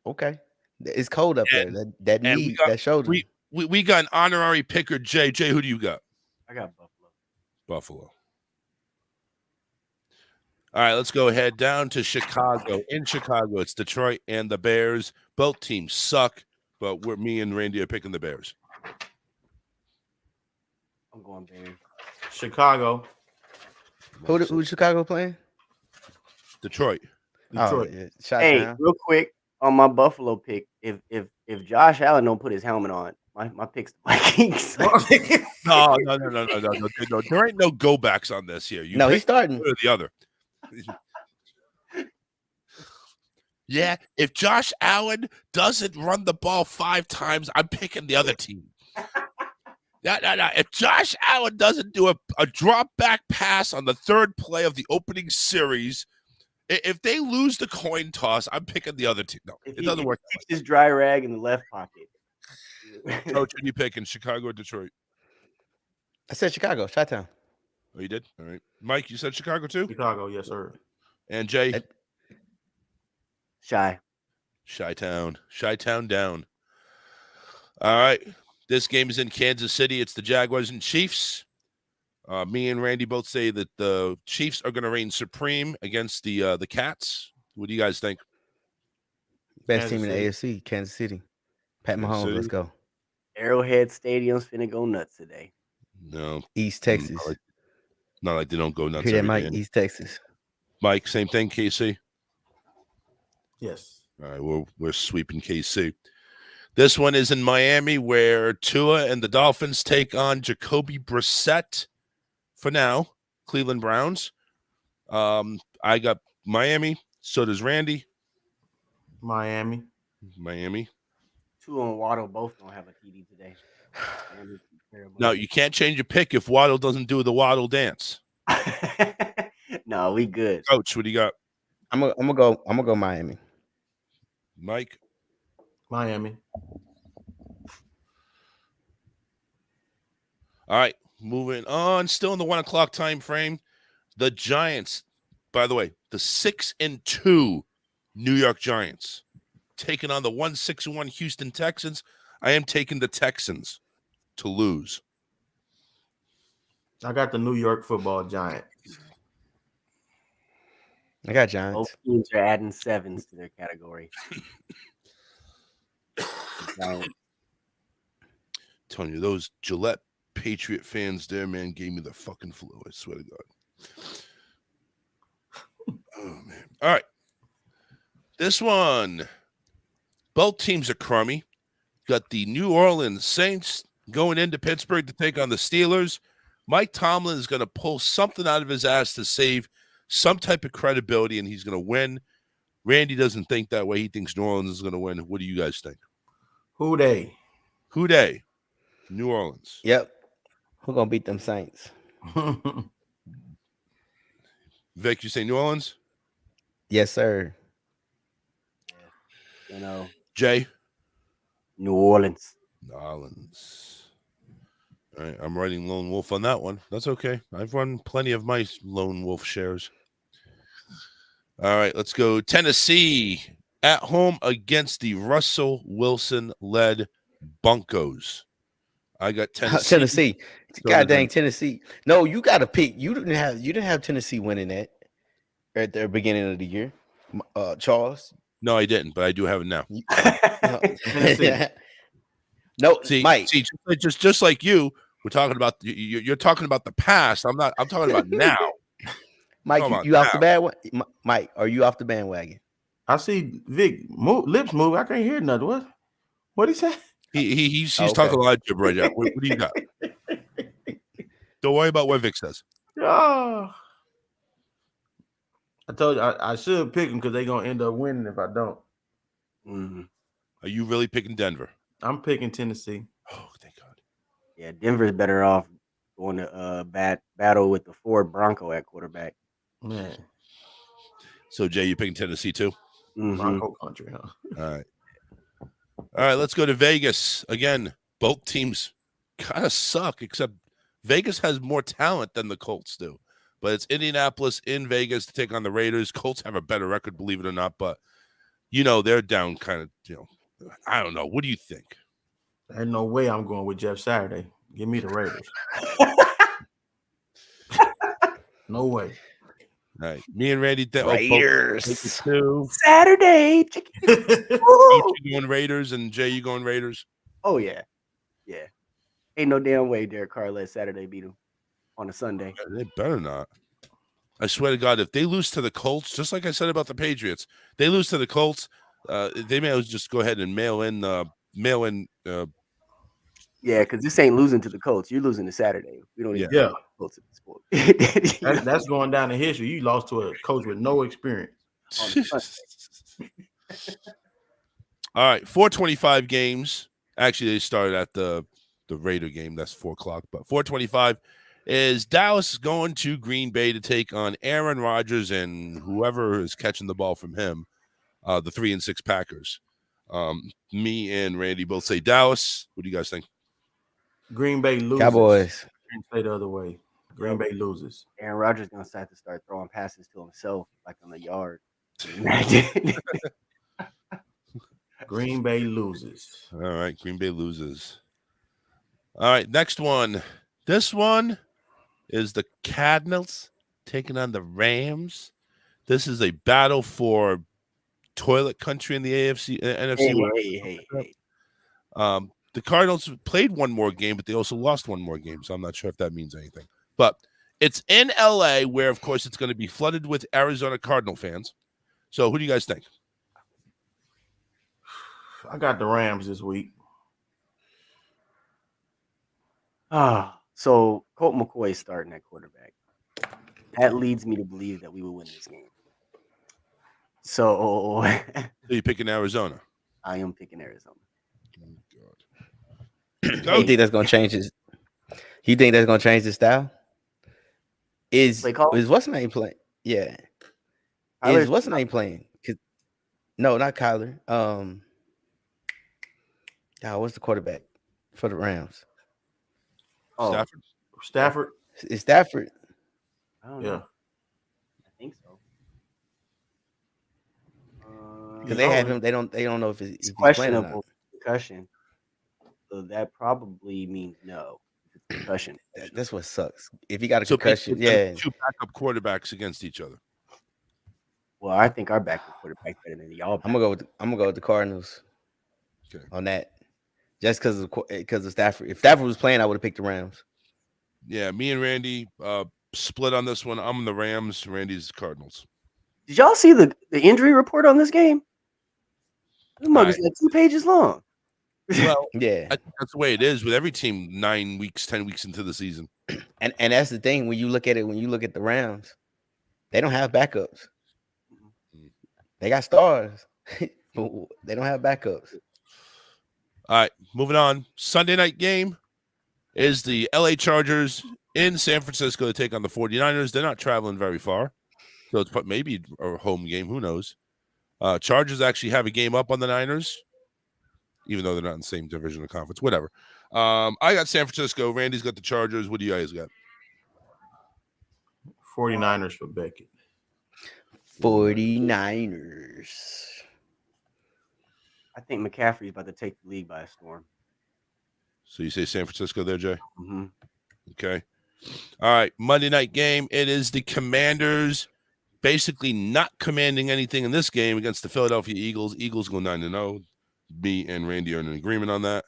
Okay. It's cold up And- there. That and we knee, got- that shoulder. We got an honorary picker, Jay. Jay, who do you got? I got Buffalo. Buffalo. All right, let's go ahead down to Chicago. In Chicago, it's Detroit and the Bears. Both teams suck, but me and Randy are picking the Bears. I'm going Bears. Chicago. Who's Chicago playing? Detroit. Detroit. Oh, yeah. Hey, Chi-town. real quick on my Buffalo pick, if Josh Allen don't put his helmet on, my pick's the Vikings. No. There ain't no go backs on this here. You No, pick he's starting. one or the other. Yeah, if Josh Allen doesn't run the ball 5 times, I'm picking the other team. No. If Josh Allen doesn't do a drop back pass on the 3rd play of the opening series, if they lose the coin toss, I'm picking the other team. No, it doesn't work. Keeps his dry rag in the left pocket. Coach, who you picking, Chicago or Detroit? I said Chicago, Chi-town. Oh, you did? All right. Mike, you said Chicago too? Chicago, yes, sir. And Jay? Shy. Chi-town down. All right. This game is in Kansas City. It's the Jaguars and Chiefs. Me and Randy both say that the Chiefs are going to reign supreme against the Cats. What do you guys think? Best Kansas team in the City. AFC, Kansas City. Pat Kansas Mahomes, let's City. go. Arrowhead Stadium's finna go nuts today. No. East Texas. Not like they don't go nuts. Hear that, every Mike? game. East Texas. Mike, same thing, KC. Yes. All right, we're sweeping KC. This one is in Miami, where Tua and the Dolphins take on Jacoby Brissett. For now, Cleveland Browns. I got Miami. So does Randy. Miami. Tua and Waddle both don't have a TD today. No, you can't change your pick if Waddle doesn't do the Waddle dance. No, we good. Coach, what do you got? I'm gonna go Miami. Mike? Miami. All right, moving on. Still in the 1 o'clock time frame. The Giants, by the way, the 6-2 New York Giants taking on the 1-6-1 Houston Texans. I am taking the Texans to lose. I got the New York Football Giants. I got Giants. Both teams are adding 7s to their category. Telling you, those Gillette Patriot fans there, man, gave me the fucking flu. I swear to God. Oh, man. All right. This one. Both teams are crummy. Got the New Orleans Saints going into Pittsburgh to take on the Steelers. Mike Tomlin is going to pull something out of his ass to save some type of credibility, and he's going to win. Randy doesn't think that way. He thinks New Orleans is going to win. What do you guys think? Who they? Who they? New Orleans. Yep. Who gonna beat them Saints? Vic, you say New Orleans? Yes, sir. You know, Jay? New Orleans. New Orleans. All right, I'm writing Lone Wolf on that one. That's okay. I've run plenty of my Lone Wolf shares. All right, let's go. Tennessee at home against the Russell Wilson-led Broncos. I got Tennessee. Tennessee. God dang Tennessee. No, you got to pick. You didn't have Tennessee winning that at the beginning of the year. Charles. No, I didn't, but I do have it now. No, see, Mike. See, just like you, we're talking about. You're talking about the past. I'm talking about now. Mike, you off the bandwagon? Mike, are you off the bandwagon? I see Vic lips move. I can't hear nothing. What he say? He's talking a lot of gibberish right now. What do you got? Don't worry about what Vic says. Oh. I told you I should pick them because they're gonna end up winning if I don't. Mm-hmm. Are you really picking Denver? I'm picking Tennessee. Oh, thank God. Yeah, Denver's better off going to battle with the Ford Bronco at quarterback. Man, So Jay, you picking Tennessee too? Mhm. Bronco country, huh? All right, let's go to Vegas again. Both teams kind of suck, except Vegas has more talent than the Colts do. But it's Indianapolis in Vegas to take on the Raiders. Colts have a better record, believe it or not, but they're down kind of. I don't know. What do you think? There's no way I'm going with Jeff Saturday. Give me the Raiders. No way. All right, me and Randy Raiders. Saturday. You going Raiders and Jay, you going Raiders? Oh yeah. Ain't no damn way Derek Carr let Saturday beat him on a Sunday. They better not. I swear to God, if they lose to the Colts, just like I said about the Patriots, they lose to the Colts. They may as well just go ahead and mail in. Yeah, because this ain't losing to the Colts. You're losing to Saturday. We don't even Yeah. Colts at this point. That's going down in history. You lost to a coach with no experience. All right, 425 games. Actually, they started at the Raider game. That's 4:00. But 425 is Dallas going to Green Bay to take on Aaron Rodgers and whoever is catching the ball from him, the 3-6 Packers. Me and Randy both say Dallas. What do you guys think? Green Bay loses. Cowboys. Say the other way. Green Bay loses. Aaron Rodgers gonna have to start throwing passes to himself, like on the yard. Green Bay loses. All right, Green Bay loses. All right, next one. This one is the Cardinals taking on the Rams. This is a battle for toilet country in the NFC. Hey. The Cardinals played one more game, but they also lost one more game, so I'm not sure if that means anything. But it's in LA, where, of course, it's going to be flooded with Arizona Cardinal fans. So who do you guys think? I got the Rams this week. So Colt McCoy is starting at quarterback. That leads me to believe that we will win this game. So So you're picking Arizona? I am picking Arizona. Oh, God. You think that's gonna change his? You think that's gonna change his style? Is what's the name playing? Yeah. Is what's the name playing? No, not Kyler. What's the quarterback for the Rams? Oh, Stafford. Is Stafford? I don't know. Yeah. I think so. Because they have him. They don't know if he's questionable concussion. So that probably means no. If it's concussion. That's what sucks. If you got a concussion, two backup quarterbacks against each other. Well, I think our backup quarterback better than y'all. I'm gonna go with the Cardinals. Okay. On that, just because of Stafford. If Stafford was playing, I would have picked the Rams. Yeah, me and Randy split on this one. I'm the Rams. Randy's the Cardinals. Did y'all see the injury report on this game? This mug is like 2 pages long. Well, Yeah, I think that's the way it is with every team 9 weeks, 10 weeks into the season. and that's the thing when you look at it. When you look at the Rams, they don't have backups. They got stars, but they don't have backups. All right, moving on. Sunday night game is the LA Chargers in San Francisco to take on the 49ers. They're not traveling very far, so it's maybe a home game. Who knows? Chargers actually have a game up on the Niners, even though they're not in the same division of conference. Whatever. I got San Francisco. Randy's got the Chargers. What do you guys got? 49ers for Beckett. 49ers. I think McCaffrey's about to take the league by a storm. So you say San Francisco there, Jay? Mm-hmm. Okay. All right. Monday night game. It is the Commanders basically not commanding anything in this game against the Philadelphia Eagles. Eagles go 9-0. Me and Randy are in agreement on that.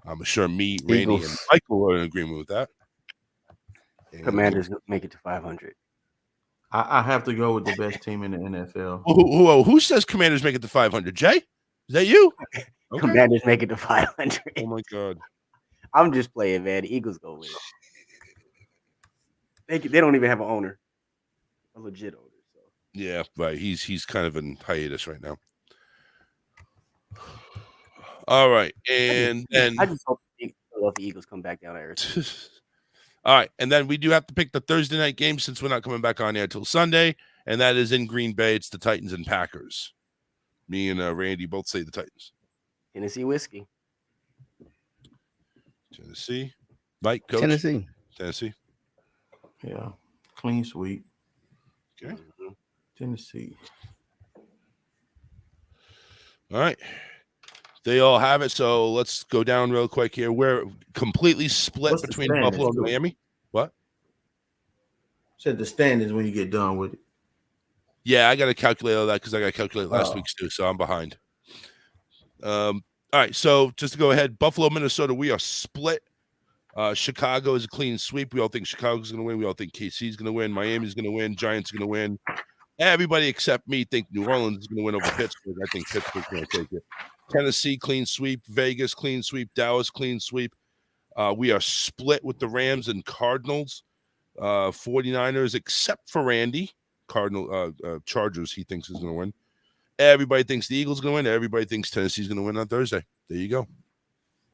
I'm sure me, Randy, Eagles. and Michael are in agreement with that. And Commanders make it to 500. I have to go with the best team in the NFL. Who says Commanders make it to 500? Jay? Is that you? Okay. Commanders make it to 500. Oh, my God. I'm just playing, man. The Eagles go win. They don't even have an owner, a legit owner. So Yeah, right. He's kind of in hiatus right now. All right. And then I just hope the Philadelphia Eagles come back down to earth. all right, and then we do have to pick the Thursday night game since we're not coming back on air till Sunday, and that is in Green Bay. It's the Titans and Packers. Me and Randy both say the Titans. Tennessee whiskey. Tennessee. Mike, coach. Tennessee. Yeah. Clean sweep. Okay. Tennessee. All right. They all have it, so let's go down real quick here. We're completely split What's the between standings, Buffalo and too? Miami. What? Said the standings when you get done with it. Yeah, I got to calculate all that because I got to calculate last Oh. week's too, so I'm behind. All right, so just to go ahead, Buffalo, Minnesota, we are split. Chicago is a clean sweep. We all think Chicago's going to win. We all think KC's going to win. Miami's going to win. Giants are going to win. Everybody except me think New Orleans is going to win over Pittsburgh. I think Pittsburgh's going to take it. Tennessee, clean sweep. Vegas, clean sweep. Dallas, clean sweep. We are split with the Rams and Cardinals. 49ers, except for Randy. Chargers, he thinks is going to win. Everybody thinks the Eagles going to win. Everybody thinks Tennessee's going to win on Thursday. There you go.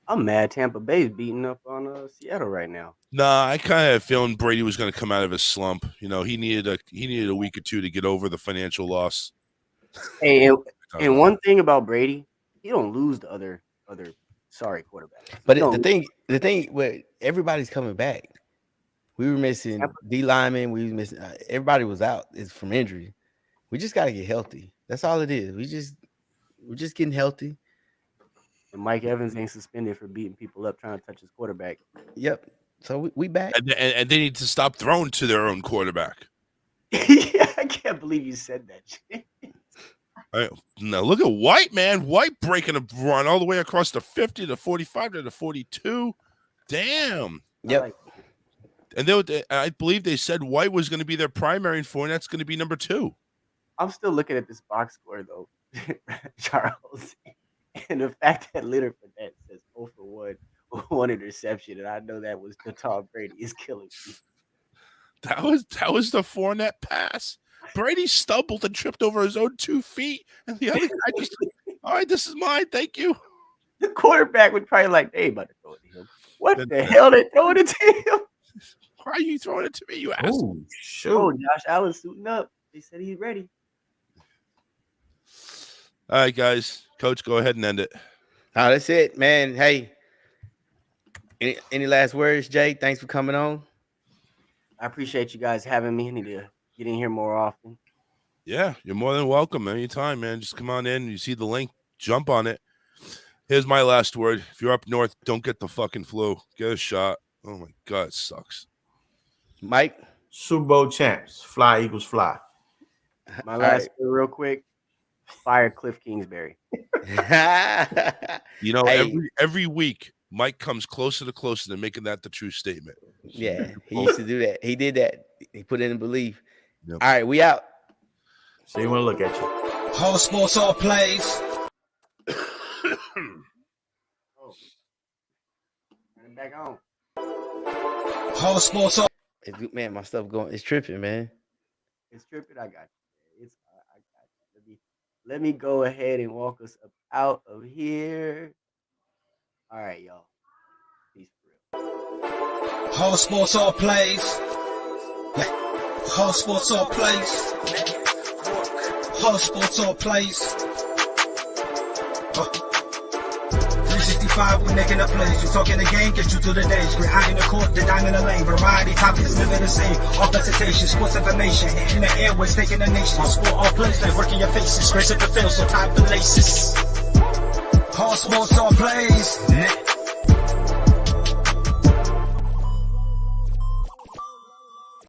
I'm mad Tampa Bay's beating up on Seattle right now. Nah, I kind of had a feeling Brady was going to come out of his slump. You know, he needed a week or two to get over the financial loss. Hey, and one thing about Brady, he don't lose the other sorry quarterback. But No. the thing, where everybody's coming back. We were missing D lineman. We were missing. Everybody was out. It's from injury. We just got to get healthy. That's all it is. We're just getting healthy. And Mike Evans ain't suspended for beating people up trying to touch his quarterback. Yep. So we back. And they need to stop throwing to their own quarterback. Yeah, I can't believe you said that. Now look at White, man. White breaking a run all the way across the 50 to 45 to the 42. Damn. Yep. And I believe they said White was going to be their primary, and Fournette's going to be number 2. I'm still looking at this box score though, Charles, and the fact that Leonard Fournette says 0 for 1 interception, and I know that was the Tom Brady is killing me. That was the Fournette pass. Brady stumbled and tripped over his own 2 feet, and the other guy just, all right, this is mine, thank you. The quarterback would probably like, they ain't about to throw it to him. What the hell they throwing it to him? Why are you throwing it to me, you asshole? Oh, shoot. Oh, Josh Allen suiting up. They said he's ready. All right, guys. Coach, go ahead and end it. Oh, that's it, man. Hey, any last words, Jay? Thanks for coming on. I appreciate you guys having me. I need to get in here more often. Yeah, you're more than welcome anytime, man. Just come on in. You see the link, jump on it. Here's my last word. If you're up north, don't get the fucking flu. Get a shot. Oh, my God, it sucks. Mike? Super Bowl champs. Fly, Eagles, fly. My last word real quick. Fire Cliff Kingsbury. You know, Hey. every week, Mike comes closer to making that the true statement. Yeah, he used to do that. He did that. He put in belief. Yep. All right, we out. So you want to look at you. Whole sports all plays. back on. All sports all Man, my stuff going. It's tripping, man. It's tripping. I got you. I got you. Let me go ahead and walk us up out of here. All right, y'all. Peace for real. All sports, all plays. All sports, all plays. All sports, all plays. 365, we're making up plays. You talking the game, get you to the days. We're high in the court, the dime in the lane. Variety, topics, living the same. All presentation, sports information. Hitting the airways, taking the nation. All sport, all plays, like working your faces. Grace at the field, so tie the laces. All sports, all plays.